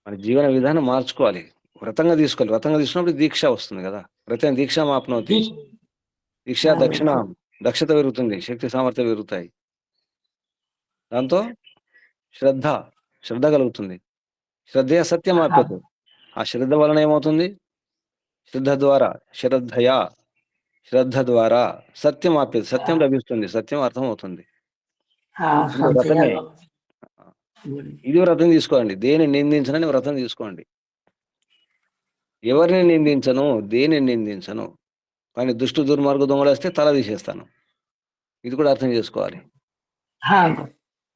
మన జీవన విధానం మార్చుకోవాలి, వ్రతంగా తీసుకోవాలి. వ్రతంగా తీసుకున్నప్పుడు దీక్ష వస్తుంది కదా. వ్రతం దీక్ష మాప్నోతి. దీక్ష దక్షత పెరుగుతుంది, శక్తి సామర్థ్యం పెరుగుతాయి. దాంతో శ్రద్ధ కలుగుతుంది. శ్రద్ధయ సత్యం ఆప్యత. ఆ శ్రద్ధ వలన ఏమవుతుంది? శ్రద్ధ ద్వారా సత్యం ఆప్యత. సత్యం లభిస్తుంది, సత్యం అర్థమవుతుంది. వ్రతమే ఇది. వ్రతం తీసుకోండి. దేని నిందించనని వ్రతం తీసుకోండి. ఎవరిని నిందించను, దేనిని నిందించను, కానీ దుష్టు, దుర్మార్గ, దొంగలు వస్తే తల తీసేస్తాను. ఇది కూడా అర్థం చేసుకోవాలి.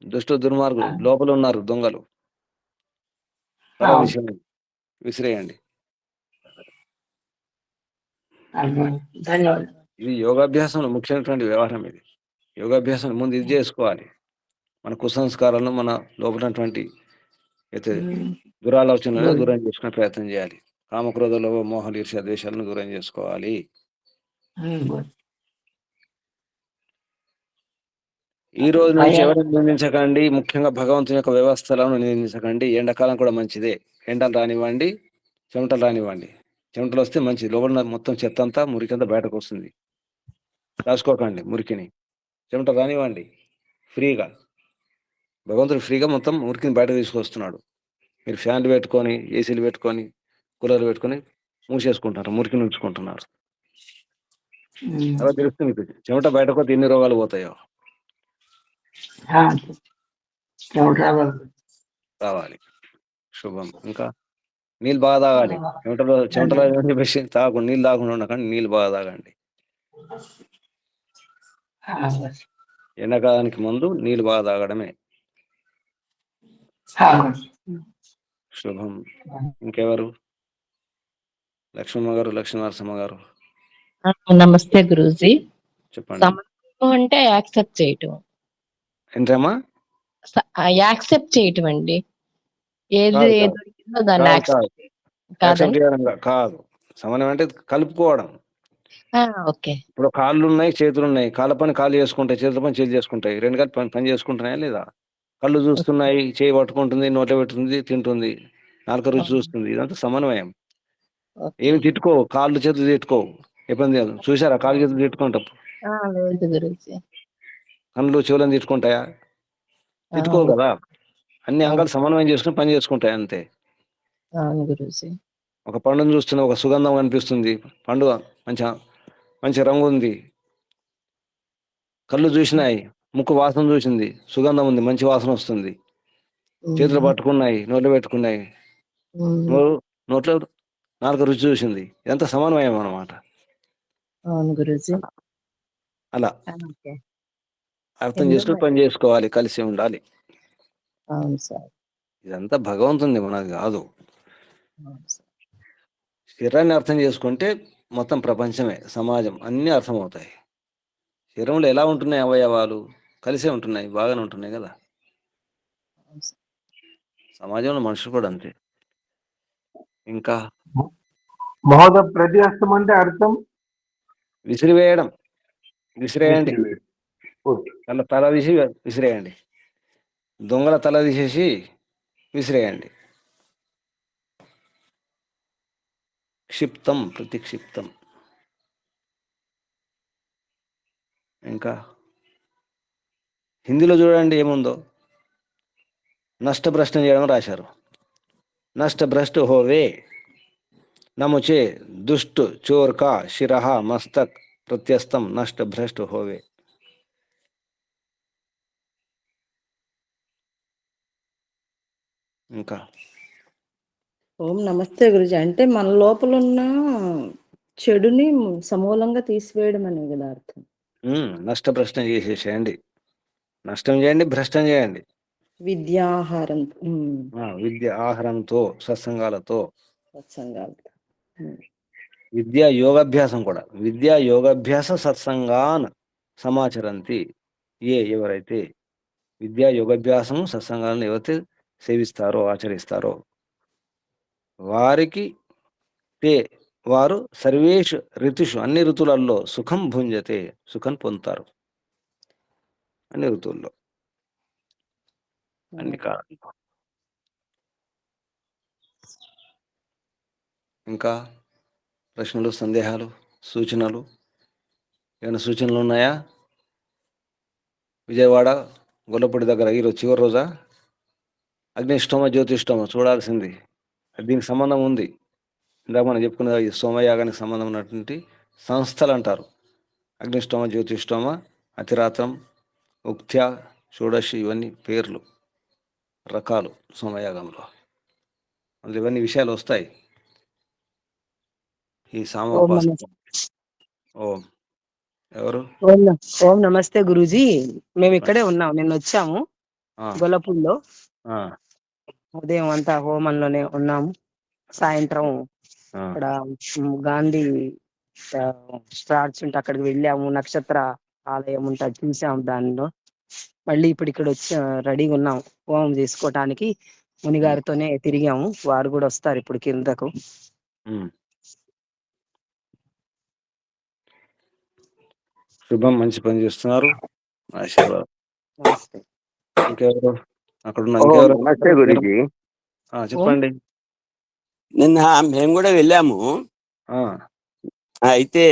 దుష్టు, దుర్మార్గులు లోపల ఉన్నారు, దొంగలు. తల విసిరేయండి. ఇది యోగాభ్యాసంలో ముఖ్యమైనటువంటి వ్యవహారం. ఇది యోగాభ్యాసం ముందు ఇది చేసుకోవాలి. మన కుసంస్కారాలను, మన లోపలటువంటి అయితే దురాలోచనలను దూరం చేసుకునే ప్రయత్నం చేయాలి. కామక్రోధ, లోభ, మోహాలు, ఈర్ష్య, ద్వేషాలను దూరం చేసుకోవాలి. ఈ రోజు నుంచి ఎవరిని నిందించకండి, ముఖ్యంగా భగవంతుని యొక్క వ్యవస్థలను నిందించకండి. ఎండాకాలం కూడా మంచిదే. ఎండలు రానివ్వండి, చెమటలు రానివ్వండి. చెమటలు వస్తే మంచిది, లోపల మొత్తం చెత్త అంతా, మురికంతా బయటకు వస్తుంది. రాసుకోకండి మురికిని. చెమట రానివ్వండి ఫ్రీగా. భగవంతుడు ఫ్రీగా మొత్తం మురికిని బయటకు తీసుకొస్తున్నాడు. మీరు ఫ్యాన్లు పెట్టుకొని, ఏసీలు పెట్టుకొని, కూలర్లు పెట్టుకొని మూసేసుకుంటున్నారు, మురికిని ఉంచుకుంటున్నారు. తర్వాత తెలుస్తుంది మీకు. చెమట బయటకు పోతే ఎన్ని రోగాలు పోతాయో. చెమట రావాలి. రావాలి. శుభం. ఇంకా నీళ్ళు బాగా తాగాలి. చెమటలో చెప్పేసి తాగకుండా నీళ్ళు తాగకుండా ఉండకండి. నీళ్ళు బాగా తాగండి. ఎండాకాలానికి ముందు నీళ్ళు బాగా తాగడమే శుభం. ఇంకెవరు? లక్ష్మమ్మ గారు, లక్ష్మీ నరసింహ గారు నమస్తే గురూజీ. చెప్పండి. సమన్వయం అంటే యాక్సెప్ట్ చేయటం. ఏంటమ్మా? యాక్సెప్ట్ చేయటం అండి. ఏది కాదు, కాదు. దొరికిందో దాన్ని కాదు, యాక్సెప్ట్ యాక్సెప్ట్ కాదండి. చేయడం కాదు. సమన్వయం అంటే కలుపుకోవడం. ఓకే. ఇప్పుడు కాళ్ళు ఉన్నాయి, చేతులు ఉన్నాయి. కాళ్ళ పని కాళ్ళు చేసుకుంటాయి, చేతుల పని చేతులు చేసుకుంటాయి. రెండు కాళ్ళు పని చేసుకుంటున్నాయా లేదా? కళ్ళు చూస్తున్నాయి, చేయి పట్టుకుంటుంది, నోట్లో పెట్టుతుంది, తింటుంది, నాలుక రుచి చూస్తుంది. ఇదంతా సమన్వయం. ఏమి తిట్టుకో, కాళ్ళు చేతులు తిట్టుకోవు. ఇబ్బంది లేదు. చూసారా కాళ్ళు చేతులు తిట్టుకుంటాం? లేదు గురూజీ. కళ్ళు చెవులను తిట్టుకుంటాయా? తిట్టుకోవు కదా. అన్ని అంగాలు సమన్వయం చేసుకుని పని చేసుకుంటాయి అంతే. అవును గురూజీ. ఒక పండును చూస్తున్న ఒక సుగంధం కనిపిస్తుంది. పండు మంచి రంగు ఉంది. కళ్ళు చూసినాయి, ముక్కు వాసన చూసింది, సుగంధం ఉంది, మంచి వాసన వస్తుంది. చేతులు పట్టుకున్నాయి, నోట్లో పెట్టుకున్నాయి, నోట్లో నాలుక రుచి చూసింది. ఇదంతా సమన్వయం అన్నమాట. అవును గురూజీ. అలా అర్థం చేసుకుని పని చేసుకోవాలి, కలిసి ఉండాలి. అవును సార్. ఇదంతా భగవంతుంది, మనది కాదు. శరీరాన్ని అర్థం చేసుకుంటే మొత్తం ప్రపంచమే, సమాజం అన్నీ అర్థమవుతాయి. శరీరంలో ఎలా ఉంటున్నాయి అవయవాలు? కలిసే ఉంటున్నాయి, బాగానే ఉంటున్నాయి కదా. సమాజంలో మనుషులు కూడా అంతే. ఇంకా మహోదయ ప్రతిహస్తం అంటే అర్థం విసిరివేయడం. విసిరేయండి. ఓకే. తల తీసి విసిరేయండి. దొంగల తల తీసేసి విసిరేయండి. క్షిప్తం, ప్రతిక్షిప్తం. ఇంకా హిందీలో చూడండి ఏముందో. నష్టభ్రష్టం చేయడం రాశారు. నష్టభ్రష్ట హోవే నముచే దుష్ట చోర్ కా శిరహ మస్తక్ ప్రత్యస్తం నష్టభ్రష్ట హోవే. ఇంకా ఓం నమస్తే గురుజీ. అంటే మన లోపల ఉన్న చెడుని సమూలంగా తీసివేయడం అనే కదా అర్థం. నష్టభ్రష్టం చేసేసేయండి. నష్టం చేయండి, భ్రష్టం చేయండి. విద్యాహారం విద్య ఆహారంతో, సత్సంగాలతో. సత్సంగాలతో. విద్యా యోగాభ్యాసం కూడా. విద్యా యోగాభ్యాస సత్సంగాన్ సమాచరంతి. ఎవరైతే విద్యా యోగాభ్యాసం సత్సంగాలను ఎవరైతే సేవిస్తారో, ఆచరిస్తారో వారికి వారు సర్వేషు ఋతుషు అన్ని ఋతువులలో సుఖం భుంజతే సుఖం పొందుతారు. అన్ని ఋతువుల్లో, అన్ని కాలంలో. ఇంకా ప్రశ్నలు, సందేహాలు, సూచనలు? ఏమైనా సూచనలు ఉన్నాయా? విజయవాడ గొల్లపూడి దగ్గర ఈరోజు చివరి రోజా? అగ్నిష్టోమ, జ్యోతిష్టోమ చూడాల్సింది. దీనికి సంబంధం ఉంది. ఇందాక మనం చెప్పుకున్న ఈ సోమయాగానికి సంబంధం ఉన్నటువంటి సంస్థలు అంటారు. అగ్నిష్టోమ, జ్యోతిష్టోమ, అతిరాత్రం, ఉక్త్య, షోడశి, ఇవన్నీ పేర్లు, రకాలు సోమయాగంలో. అందులో ఇవన్నీ విషయాలు వస్తాయి. ఈ సామోపాసన. ఓం ఎవరు? ఓం నమస్తే గురూజీ. మేము ఇక్కడే ఉన్నాం, నిన్న వచ్చాము గొల్లపూడిలో. ఉదయం అంతా హోమంలోనే ఉన్నాము. సాయంత్రం ఇక్కడ గాంధీ స్టార్ట్స్ ఉంటే అక్కడికి వెళ్ళాము. నక్షత్ర ఆలయం ఉంటే చూసాము. దానిలో మళ్ళీ ఇప్పుడు ఇక్కడ వచ్చి రెడీగా ఉన్నాం హోమం చేసుకోవటానికి. మునిగారితోనే తిరిగాము. వారు కూడా వస్తారు ఇప్పుడు కిందకు. శుభం, మంచి పని చేస్తున్నారు. ఆశీర్వాదం. నమస్తే. ఇంకెవరు అక్కడున్న? ఇంకెవరు? నమస్తే గురూజీ. చెప్పండి. నిన్న మేము కూడా వెళ్ళాము. అయితే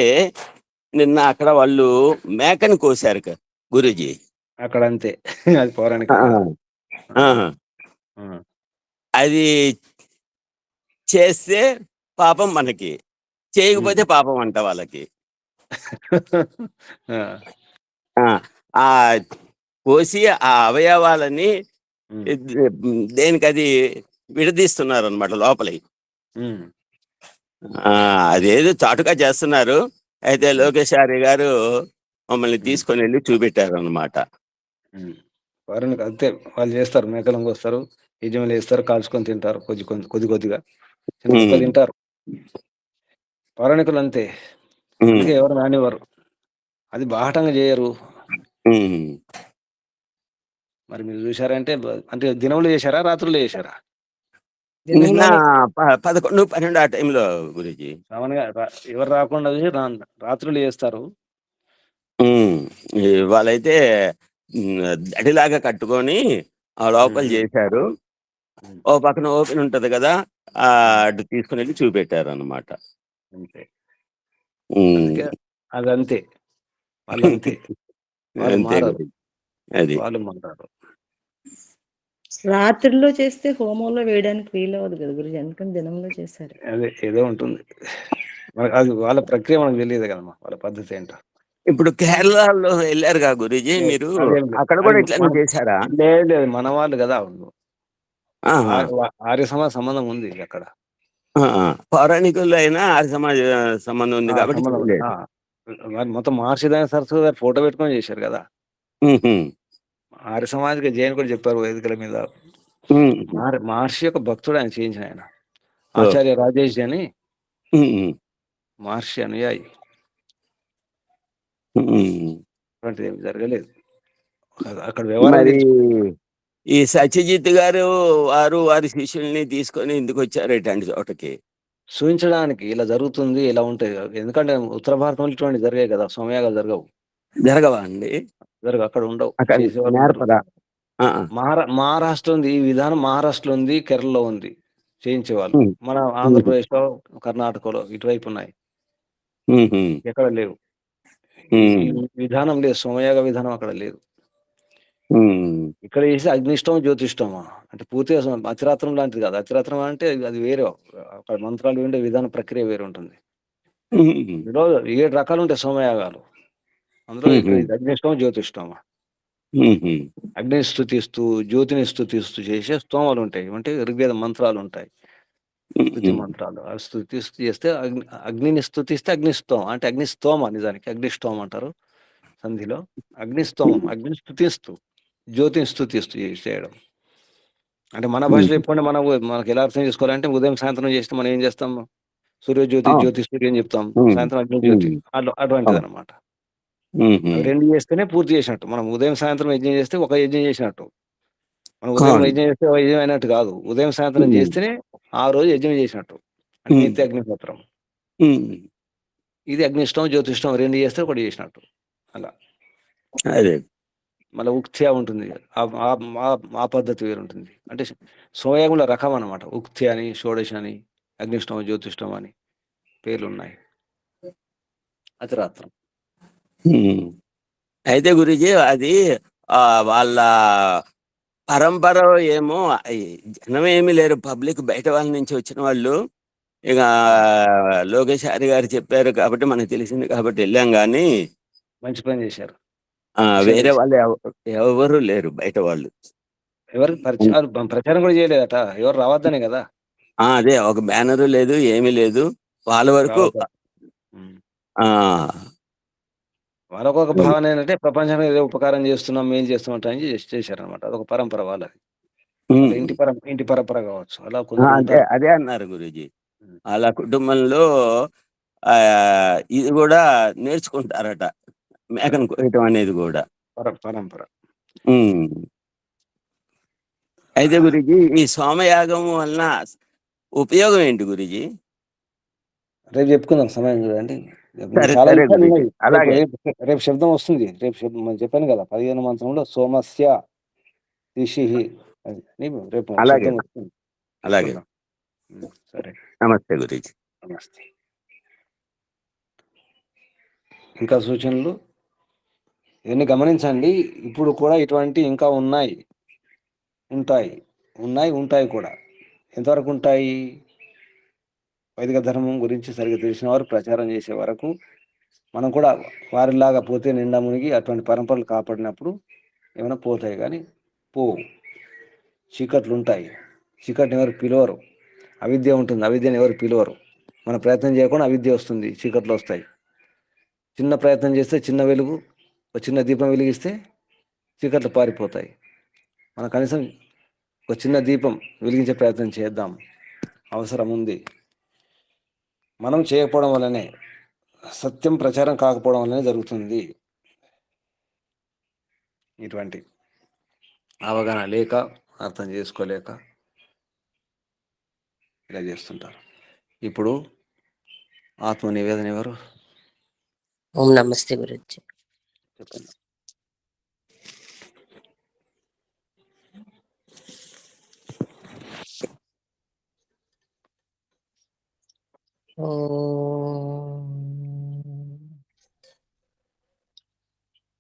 నిన్న అక్కడ వాళ్ళు మేకని కోసారు గురూజీ. అక్కడ అంతే, అది పౌరాణిక. అది చేస్తే పాపం మనకి, చేయకపోతే పాపం అంట వాళ్ళకి. ఆ, ఆ ఆ కోసి ఆ అవయవాలని ఉమ్, దేనికి అది విడదీస్తున్నారు అనమాట లోపలి. ఉమ్, అదేదో చాటుగా చేస్తున్నారు. అయితే ఉమ్, లోకేష్ గారు మమ్మల్ని ఉమ్, తీసుకొని వెళ్ళి చూపెట్టారు అనమాట. ఉమ్. వారిని అంతే, వాళ్ళు చేస్తారు, మేకలను కోస్తారు, యజమానులు వేస్తారు, కాల్చుకొని తింటారు, కొద్ది కొద్దిగా చిన్న ముక్క తింటారు. పౌరాణికులు అంతే, అందుకే ఎవరు రానివ్వరు, అది బాహటంగా చేయరు. మరి మీరు చూసారంటే అంటే దినములు చేశారా, రాత్రులు చేశారా? నిన్న దినంలోనే 11, 12 ఆ టైంలో గురూజీ. సామాన్యంగా ఎవరు రాకుండా చూసి రాత్రులు చేస్తారు. వాళ్ళైతే దడిలాగా కట్టుకొని ఆ లోపల చేశారు. ఉమ్, ఓ పక్కన ఓపెన్ ఉంటది కదా, ఉమ్, అటు తీసుకుని వెళ్ళి చూపెట్టారు అనమాట. అంతే, అందుకే అది అంతే, వాళ్ళు అంతే, వాళ్ళు అంతే మారరు, గురూజీ. అది వాళ్ళు మారరు. రాత్రిలో చేస్తే హోమంలో వేయడానికి వీలవదు కదా గురుజీ, అందుకని దినంలో చేశారు. అదే ఏదో ఉంటుంది, మనకు అది వాళ్ళ ప్రక్రియ మనకు తెలియదు కదమ్మా, వాళ్ళ పద్ధతి ఏంటో. ఇప్పుడు కేరళలో వెళ్ళారుగా గురూజీ లేదు, మీరు, అదేం లేదు, అక్కడ కూడా అది ఇట్లానే చేశారా? లేదు లేదు, మన వాళ్ళు కదా, ఆహా. ఆర్య సమాజ సంబంధం ఉంది అక్కడ. పౌరాణికుల్లో అయినా ఆర్య సమాజ సంబంధం ఉంది కాబట్టి సంబంధం ఉంది. చేయలేదు. మరి మొత్తం మహర్షి దయానంద సరస్వతి గారు ఫోటో పెట్టుకొని చేశారు కదా. ఆర్య సమాజ్కి జైన్ కూడా చెప్పారు వేదికల మీద. మహర్షి యొక్క భక్తుడు ఆయన, చేయించిన ఆయన ఆచార్య రాజేష్ అని మహర్షి అనుయాయి. అటువంటిది ఏమి జరగలేదు అక్కడ, వ్యవహారం మరి తెచ్చి ఈ సత్యజిత్ గారు వారి శిష్యుల్ని తీసుకొని ఎందుకు వచ్చారు ఇట్లాంటి చోటకి? సూచించడానికి ఇలా జరుగుతుంది, ఇలా ఉంటాయి. ఎందుకంటే ఉత్తర భారతంలో ఇటువంటి జరిగాయి కదా, సోమయాగాలు జరగవు. జరగవా అండి? అక్కడ ఉండవు, అక్కడ చేసేవాళ్ళు ఉండరు. నేర్పరా? మహారాష్ట్ర ఉంది, ఈ విధానం మహారాష్ట్రలో ఉంది, కేరళలో ఉంది చేయించేవాళ్ళు. మన ఆంధ్రప్రదేశ్లో, కర్ణాటకలో ఇటువైపు ఉన్నాయి, ఎక్కడ లేవు. ఈ విధానం లేదు, సోమయాగ విధానం అక్కడ లేదు. ఇక్కడ చేసి అగ్నిష్టం జ్యోతిష్టమా అంటే పూర్తిగా అతిరాత్రం లాంటిది కాదు. అతిరాత్రం అంటే అది వేరే, అక్కడ మంత్రాలు ఉండే విధాన ప్రక్రియ వేరే ఉంటుంది. ఇందులో 7 రకాలు ఉంటాయి సోమయాగాలు, అందులో ఇక్కడ ఇది అగ్నిష్టం జ్యోతిష్టమా. అగ్నిని స్థుతిస్తూ, జ్యోతిని స్థుతిస్తూ చేసే స్తోమాలు ఉంటాయి, అంటే ఋగ్వేద మంత్రాలు ఉంటాయి, స్థుతి మంత్రాలు. అవి స్థుతిస్తూ చేస్తే అగ్నిని స్థుతిస్తే అగ్నిస్తోమం, అంటే అగ్నిస్తోమ, నిజానికి అగ్నిష్టోమం అంటారు సంధిలో. అగ్నిస్తోమం, అగ్నిని స్థుతిస్తూ, జ్యోతిని స్థుతిస్తూ చేయడం. అంటే మన భాషలో ఎప్పుడు మనకు ఎలా అర్థం చేసుకోవాలంటే, ఉదయం సాయంత్రం చేస్తే మనం ఏం చేస్తాం, సూర్యజ్యోతి, జ్యోతి సూర్యం చెప్తాం, సాయంత్రం అగ్ని జ్యోతి, అటువంటిది అనమాట. అవి 2 చేస్తేనే పూర్తి చేసినట్టు. మనం ఉదయం సాయంత్రం యజ్ఞం చేస్తే ఒక యజ్ఞం చేసినట్టు. మనం ఉదయం యజ్ఞం చేస్తే ఒక యజ్ఞం అయినట్టు కాదు, ఉదయం సాయంత్రం చేస్తేనే ఆ రోజు యజ్ఞం చేసినట్టు, అంటే నిత్య అగ్నిహోత్రం. ఇది అగ్నిష్టం, జ్యోతిష్టం 2 చేస్తే ఒకటి చేసినట్టు. అలా అదే మళ్ళీ ఉక్త్యా ఉంటుంది, ఆ పద్ధతి వేరు ఉంటుంది. అంటే సోమయాగంలో రకం అనమాట, ఉక్తి అని, షోడశ అని, అగ్నిష్టం, జ్యోతిష్టం అని పేర్లు ఉన్నాయి. అతిరాత్రం. అయితే గురూజీ అది వాళ్ళ పరంపర ఏమో, జనం ఏమీ లేరు, పబ్లిక్ బయట వాళ్ళ నుంచి వచ్చిన వాళ్ళు. ఇక లోకేష్ గారు చెప్పారు కాబట్టి మనకు తెలిసింది కాబట్టి వెళ్ళాం, కానీ మంచి పని చేశారు. వేరే వాళ్ళు ఎవరు లేరు, బయట వాళ్ళు. ఎవరికి ప్రచారం కూడా చేయలేదట, ఎవరు రావద్దనే కదా. అదే, ఒక బ్యానరు లేదు, ఏమీ లేదు, వాళ్ళ వరకు. వాళ్ళకు ఒక భావన ఏంటంటే, ప్రపంచానికి ఏదో ఉపకారం చేస్తున్నాం, మేం చేస్తున్నాం అని చేశారనమాట. అదొక పరంపర వాళ్ళది, ఇంటి పరంపర కావచ్చు. అలా కొందరు అదే అన్నారు గురూజీ, వాళ్ళ కుటుంబంలో ఇది కూడా నేర్చుకుంటారట, మేకను కోయటం అనేది కూడా పరంపర. అయితే గురూజీ, ఈ సోమయాగం వలన ఉపయోగం ఏంటి గురూజీ? రేపు చెప్పుకుందాం, సమయం చూడండి. చాలా విషయాలు ఉన్నాయి. అలాగే రేపు శబ్దం వస్తుంది, రేపు శబ్దం చెప్పాను కదా, 15వ మంత్రంలో సోమస్య దిశి, రేపు శబ్దం వస్తుంది. అలాగే. సరే, నమస్తే గురూజీ. నమస్తే. ఇంకా సూచనలు ఇవన్నీ గమనించండి. ఇప్పుడు కూడా ఇటువంటి ఇంకా ఉంటాయి కూడా. ఎంతవరకు ఉంటాయి? వైదిక ధర్మం గురించి సరిగ్గా తెలిసిన వారు ప్రచారం చేసే వరకు మనం కూడా వారిలాగా పోతే నిండా మునిగి అటువంటి పరంపరలు కాపాడినప్పుడు ఏమైనా పోతాయి, కానీ పోవు. చీకట్లు ఉంటాయి, చీకటిని ఎవరు పిలవరు. అవిద్య ఉంటుంది, అవిద్యను ఎవరు పిలవరు. మన ప్రయత్నం చేయకుండా అవిద్య వస్తుంది, చీకట్లు వస్తాయి. చిన్న ప్రయత్నం చేస్తే చిన్న వెలుగు, ఒక చిన్న దీపం వెలిగిస్తే చీకట్లు పారిపోతాయి. మన కనీసం ఒక చిన్న దీపం వెలిగించే ప్రయత్నం చేద్దాం, అవసరం ఉంది. మనం చేయకపోవడం వల్లనే, సత్యం ప్రచారం కాకపోవడం వల్లనే జరుగుతుంది. ఇటువంటి అవగాహన లేక, అర్థం చేసుకోలేక ఇలా చేస్తుంటారు. ఇప్పుడు ఆత్మ నివేదన ఎవరు ఓం నమస్తే గురుజీ. చెప్పండి.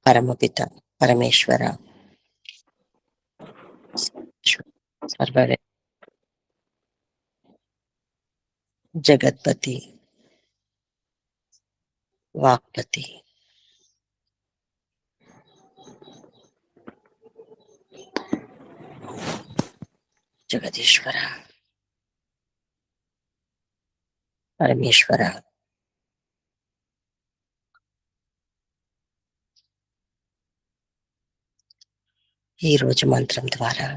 పరమపిత పరమేశ్వర సర్వరే జగత్పతి వాక్పతి జగదీశ్వర పరమేశ్వర ఈరోజు మంత్రం ద్వారా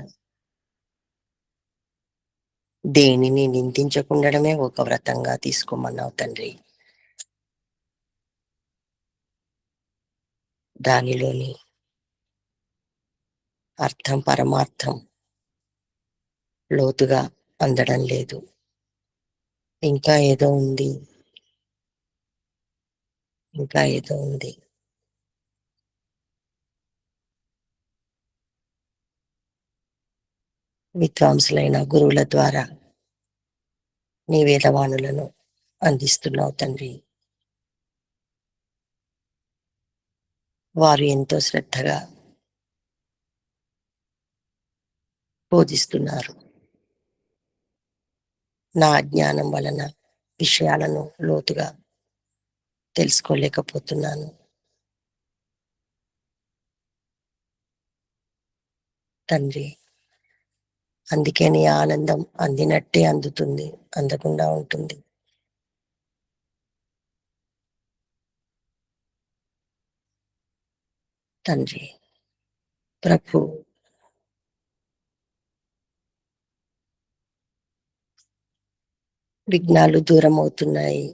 దేనిని నిందించకుండడమే ఒక వ్రతంగా తీసుకోమన్నావు తండ్రి. దానిలోని అర్థం పరమార్థం లోతుగా అందడం లేదు, ఇంకా ఏదో ఉంది, ఇంకా ఏదో ఉంది. విద్వాంసులైన గురువుల ద్వారా నీ వేదవాణులను అందిస్తున్నావు తండ్రి. వారు ఎంతో శ్రద్ధగా బోధిస్తున్నారు. నా అజ్ఞానం వలన విషయాలను లోతుగా తెలుసుకోలేకపోతున్నాను తండ్రి. అందుకే నీ ఆనందం అందినట్టే అందుతుంది, అందకుండా ఉంటుంది. తండ్రి ప్రభు, విఘ్నాలు దూరం అవుతున్నాయి,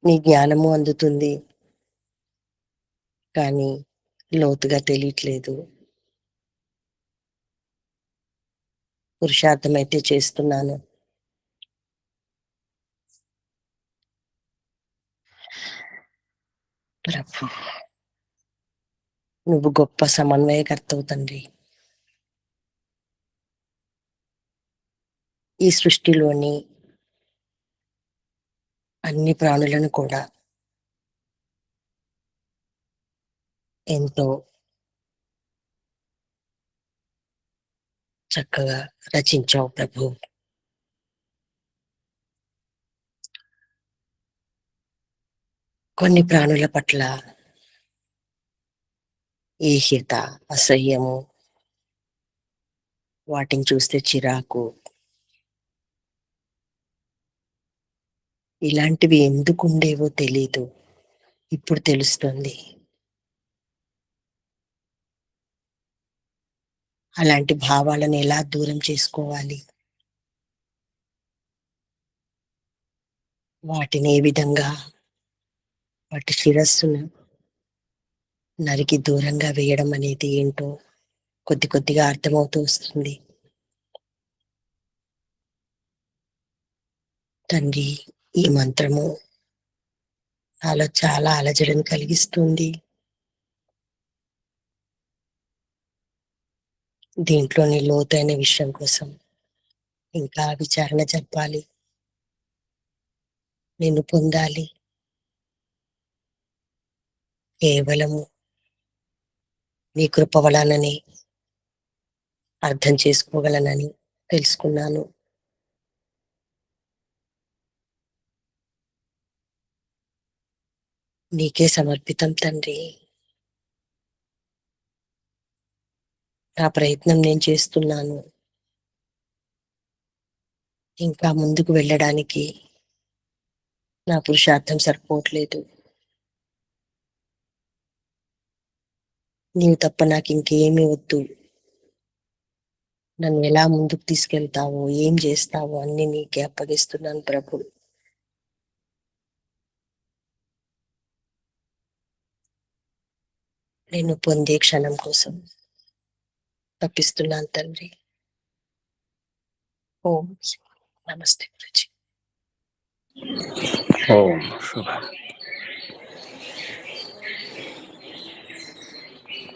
నీ జ్ఞానము అందుతుంది, కానీ లోతుగా తెలియట్లేదు. పురుషార్థం అయితే చేస్తున్నాను, ప్రభు నువ్వు గొప్ప సమన్వయకర్తవు తండ్రి. ఈ సృష్టిలోని అన్ని ప్రాణులను కూడా ఎంతో చక్కగా రచించావు ప్రభు. కొన్ని ప్రాణుల పట్ల ఏహ్యత, అసహ్యము, వాటిని చూస్తే చిరాకు, ఇలాంటివి ఎందుకు ఉండేవో తెలీదు, ఇప్పుడు తెలుస్తుంది. అలాంటి భావాలను ఎలా దూరం చేసుకోవాలి, వాటిని ఏ విధంగా వాటి శిరస్సును నరికి దూరంగా వేయడం అనేది ఏంటో కొద్ది కొద్దిగా అర్థమవుతూ వస్తుంది తండ్రి. ఈ మంత్రము నాలో చాలా అలజడిని కలిగిస్తుంది. దీంట్లోని లోతైన విషయం కోసం ఇంకా విచారణ జరపాలి, నిన్ను పొందాలి. కేవలము నీ కృప వలనని అర్థం చేసుకోగలనని తెలుసుకున్నాను. నీకే సమర్పితం తండ్రి. నా ప్రయత్నం నేను చేస్తున్నాను. ఇంకా ముందుకు వెళ్ళడానికి నా పురుషార్థం సరిపోవట్లేదు. నీవు తప్ప నాకు ఇంకేమీ వద్దు. నన్ను ఎలా ముందుకు తీసుకెళ్తావో, ఏం చేస్తావో అన్ని నీకే అప్పగిస్తున్నాను ప్రభు. నేను పొందే క్షణం కోసం తప్పిస్తున్నాను తండ్రి. ఓం నమస్తే గురుజీ. ఓం శుభం.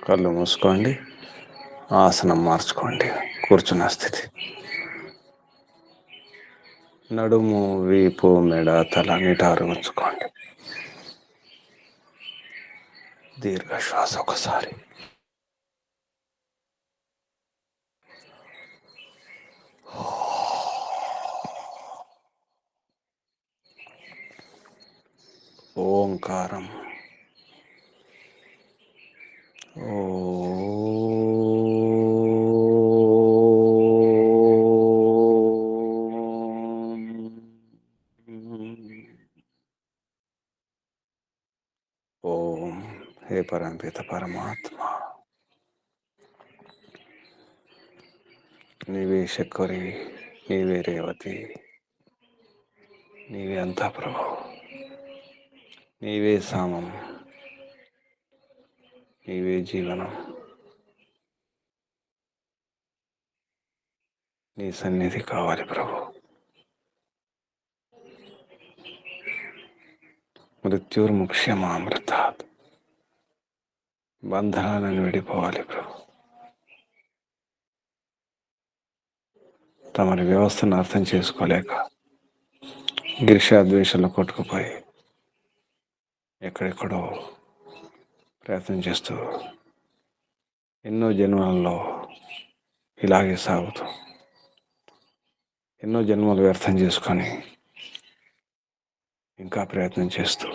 కళ్ళు మూసుకోండి, ఆసనం మార్చుకోండి, కూర్చున్న స్థితి. నడుము, వీపు, మెడ, తల నిటారు ఉంచుకోండి. దీర్ఘ శ్వాస ఒకసారి. ఓంకారం. ఓం. హే పరంపిత పరమాత్మ, నీవే శక్కరి, నీవే రేవతి, నీవే అంతా ప్రభు, నీవే సామం, నీవే జీవనం. నీ సన్నిధి కావాలి ప్రభు. మృత్యుర్ముక్ష్యమామృతాత్. బంధనాలను విడిపోవాలి ప్రభు. తమరి వ్యవస్థను అర్థం చేసుకోలేక గిరిషాద్వేషాలు కొట్టుకుపోయి ఎక్కడెక్కడో ప్రయత్నం చేస్తూ ఎన్నో జన్మలలో ఇలాగే సాగుతూ ఎన్నో జన్మలు వ్యర్థం చేసుకొని ఇంకా ప్రయత్నం చేస్తూ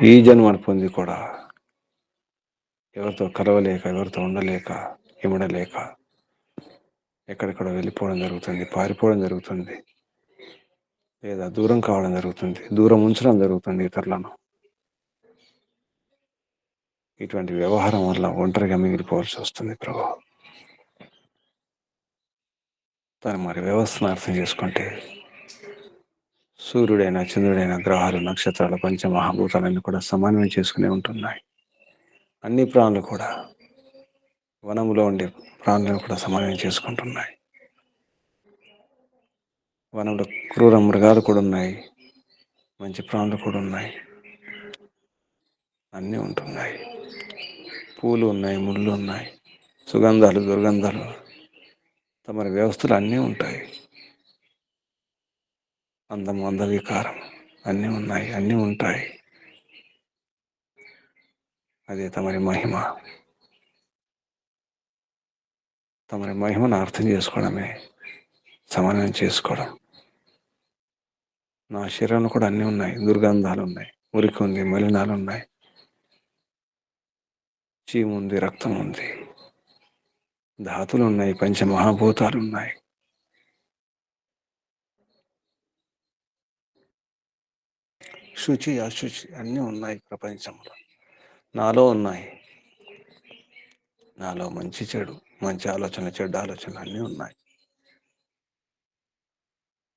ఈ జన్మను పొంది కూడా ఎవరితో కలవలేక, ఎవరితో ఉండలేక, ఇమడలేక ఎక్కడెక్కడో వెళ్ళిపోవడం జరుగుతుంది, పారిపోవడం జరుగుతుంది, లేదా దూరం కావడం జరుగుతుంది, దూరం ఉంచడం జరుగుతుంది ఇతరులను. ఇటువంటి వ్యవహారం వల్ల ఒంటరిగా మిగిలిపోవాల్సి వస్తుంది ప్రభు. దాని మరి వ్యవస్థను అర్థం చేసుకుంటే సూర్యుడైనా, చంద్రుడైన, గ్రహాలు, నక్షత్రాలు, పంచమహాభూతాలన్నీ కూడా సమన్వయం చేసుకునే ఉంటున్నాయి. అన్ని ప్రాణులు కూడా, వనంలో ఉండే ప్రాణులను కూడా సమన్వయం చేసుకుంటున్నాయి. వనంలో క్రూర మృగాలు కూడా ఉన్నాయి, మంచి ప్రాణులు కూడా ఉన్నాయి, అన్నీ ఉంటున్నాయి. పూలు ఉన్నాయి, ముళ్ళు ఉన్నాయి, సుగంధాలు, దుర్గంధాలు, తమ వ్యవస్థలు అన్నీ ఉంటాయి. అందం, అందవికారం అన్నీ ఉన్నాయి, అన్నీ ఉంటాయి. అదే తమరి మహిమ. తమరి మహిమను అర్థం చేసుకోవడమే సమన్వయం చేసుకోవడం. నా శరీరంలో కూడా అన్నీ ఉన్నాయి, దుర్గంధాలు ఉన్నాయి, మురికి ఉంది, మలినాలు ఉన్నాయి, చీము ఉంది, రక్తం ఉంది, ధాతులు ఉన్నాయి, పంచమహాభూతాలు ఉన్నాయి. శుచి, అశుచి అన్నీ ఉన్నాయి ప్రపంచంలో. నాలో ఉన్నాయి. నాలో మంచి చెడు, మంచి ఆలోచన, చెడ్డ ఆలోచనలు అన్నీ ఉన్నాయి.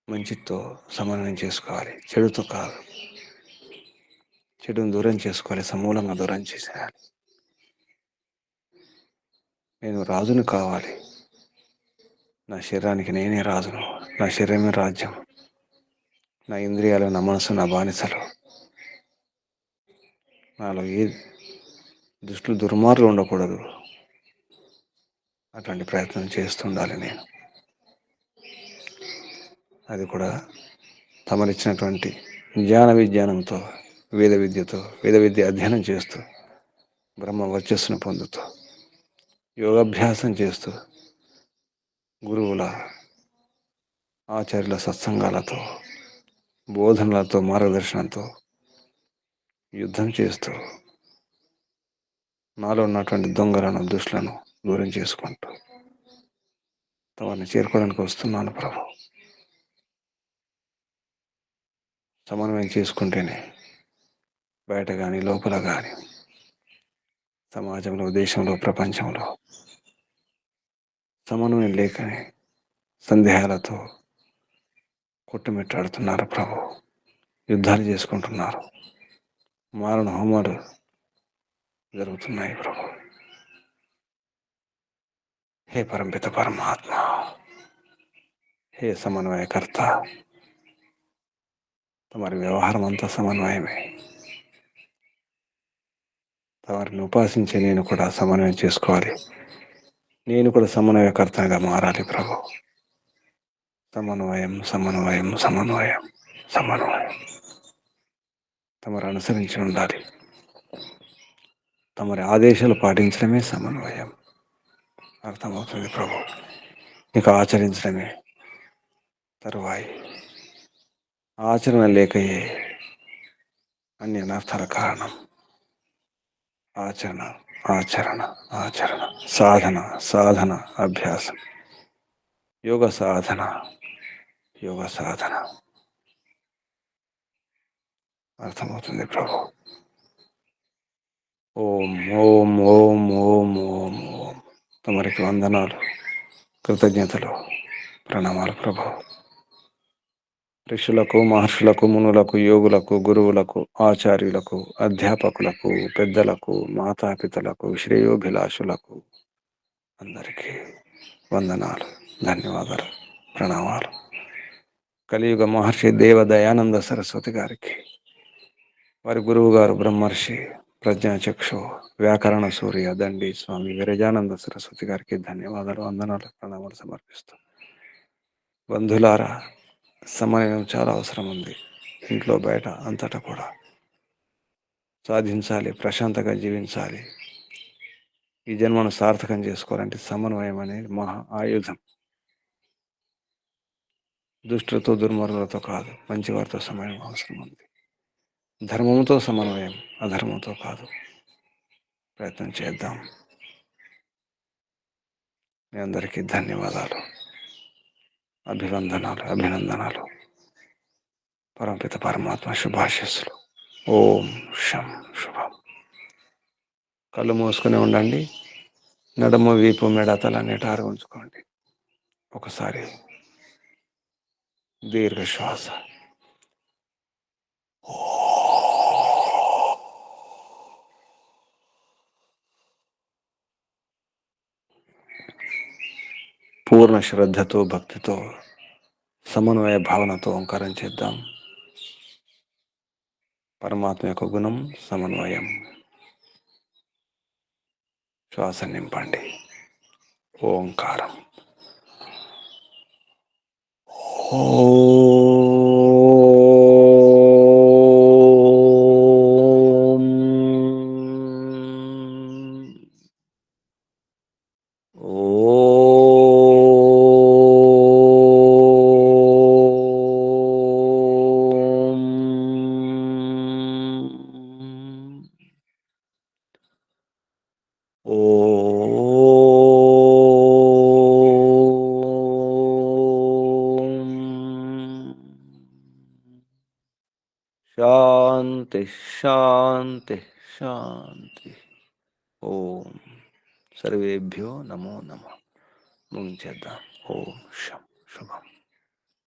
మంచితో సమన్వయం చేసుకోవాలి, చెడుతో కాదు. చెడును దూరం చేసుకోవాలి, సమూలంగా దూరం చేసేయాలి. నేను రాజును కావాలి. నా శరీరానికి నేనే రాజును, నా శరీరమే రాజ్యం, నా ఇంద్రియాలు, నా మనసు నా బానిసలు. నాలో ఏ దుష్టులు, దుర్మార్గులు ఉండకూడదు. అటువంటి ప్రయత్నం చేస్తుండాలి నేను. అది కూడా తమరిచ్చినటువంటి జ్ఞాన విజ్ఞానంతో, వేద విద్యతో, వేద విద్య అధ్యయనం చేస్తూ, బ్రహ్మ వర్చస్సును పొందుతూ, యోగాభ్యాసం చేస్తూ, గురువుల, ఆచార్యుల సత్సంగాలతో, బోధనలతో, మార్గదర్శనంతో యుద్ధం చేస్తూ నాలో ఉన్నటువంటి దొంగలను దుష్టులను దూరం చేసుకుంటూ తమని చేరుకోవడానికి వస్తున్నాను ప్రభు. సమన్వయం చేసుకుంటేనే బయట కానీ లోపల కానీ సమాజంలో, దేశంలో, ప్రపంచంలో సమన్వయం లేకనే సందేహాలతో కొట్టుమిట్టాడుతున్నారు ప్రభు. యుద్ధాలు చేసుకుంటున్నారు, మారణ హోమాలు జరుగుతున్నాయి ప్రభు. హే పరంపిత పరమాత్మ, హే సమన్వయకర్త, తమరి వ్యవహారం అంతా సమన్వయమే. తమరిని ఉపాసించే నేను కూడా సమన్వయం చేసుకోవాలి. నేను కూడా సమన్వయకర్తగా మారాలి ప్రభు. సమన్వయం, సమన్వయం, సమన్వయం, సమన్వయం. తమరు అనుసరించి ఉండాలి. తమరి ఆదేశాలు పాటించడమే సమన్వయం. అర్థమవుతుంది ప్రభు. ఇక ఆచరించడమే తరువాయి. ఆచరణ లేకయే అన్ని అనర్థాల కారణం. ఆచరణ, ఆచరణ, ఆచరణ, సాధన, సాధన, అభ్యాసం, యోగ సాధన, యోగ సాధన. అర్థమవుతుంది ప్రభు. ఓం ఓం ఓం ఓం ఓం ఓం. తమరికి వందనాలు, కృతజ్ఞతలు, ప్రణామాలు ప్రభు. ఋషులకు, మహర్షులకు, మునులకు, యోగులకు, గురువులకు, ఆచార్యులకు, అధ్యాపకులకు, పెద్దలకు, మాతాపితలకు, శ్రేయోభిలాషులకు అందరికీ వందనాలు, ధన్యవాదాలు, ప్రణామాలు. కలియుగ మహర్షి దేవ దయానంద సరస్వతి గారికి, వారి గురువు గారు బ్రహ్మర్షి ప్రజ్ఞాచక్షు వ్యాకరణ సూర్య దండి స్వామి విరజానంద సరస్వతి గారికి ధన్యవాదాలు, వందనాలు, ప్రణామాలు సమర్పిస్తూ, బంధులారా, సమన్వయం చాలా అవసరం ఉంది. ఇంట్లో, బయట, అంతటా కూడా సాధించాలి. ప్రశాంతంగా జీవించాలి. ఈ జన్మను సార్థకం చేసుకోవాలంటే సమన్వయం అనేది మహా ఆయుధం. దుష్టులతో, దుర్మార్గులతో కాదు, మంచివారితో సమన్వయం అవసరం ఉంది. ధర్మంతో సమన్వయం, అధర్మంతో కాదు. ప్రయత్నం చేద్దాం. మీ అందరికీ ధన్యవాదాలు, అభివందనాలు, అభినందనాలు. పరమపిత పరమాత్మ శుభాశీస్సులు. ఓం శం శుభం. కళ్ళు మూసుకుని ఉండండి. నడుము, వీపు, మెడ, తల నిటారు ఉంచుకోండి. ఒకసారి దీర్ఘ శ్వాస. పూర్ణ శ్రద్ధతో, భక్తితో, సమన్వయ భావనతో ఓంకారం చేద్దాం. పరమాత్మ యొక్క గుణం సమన్వయం. శ్వాస నింపండి. ఓంకారం. శాంతి శాంతి శాంతి. ఓం. సర్వేభ్యో నమో నమః. ముగించేద్దాం. ఓం శం శుభం.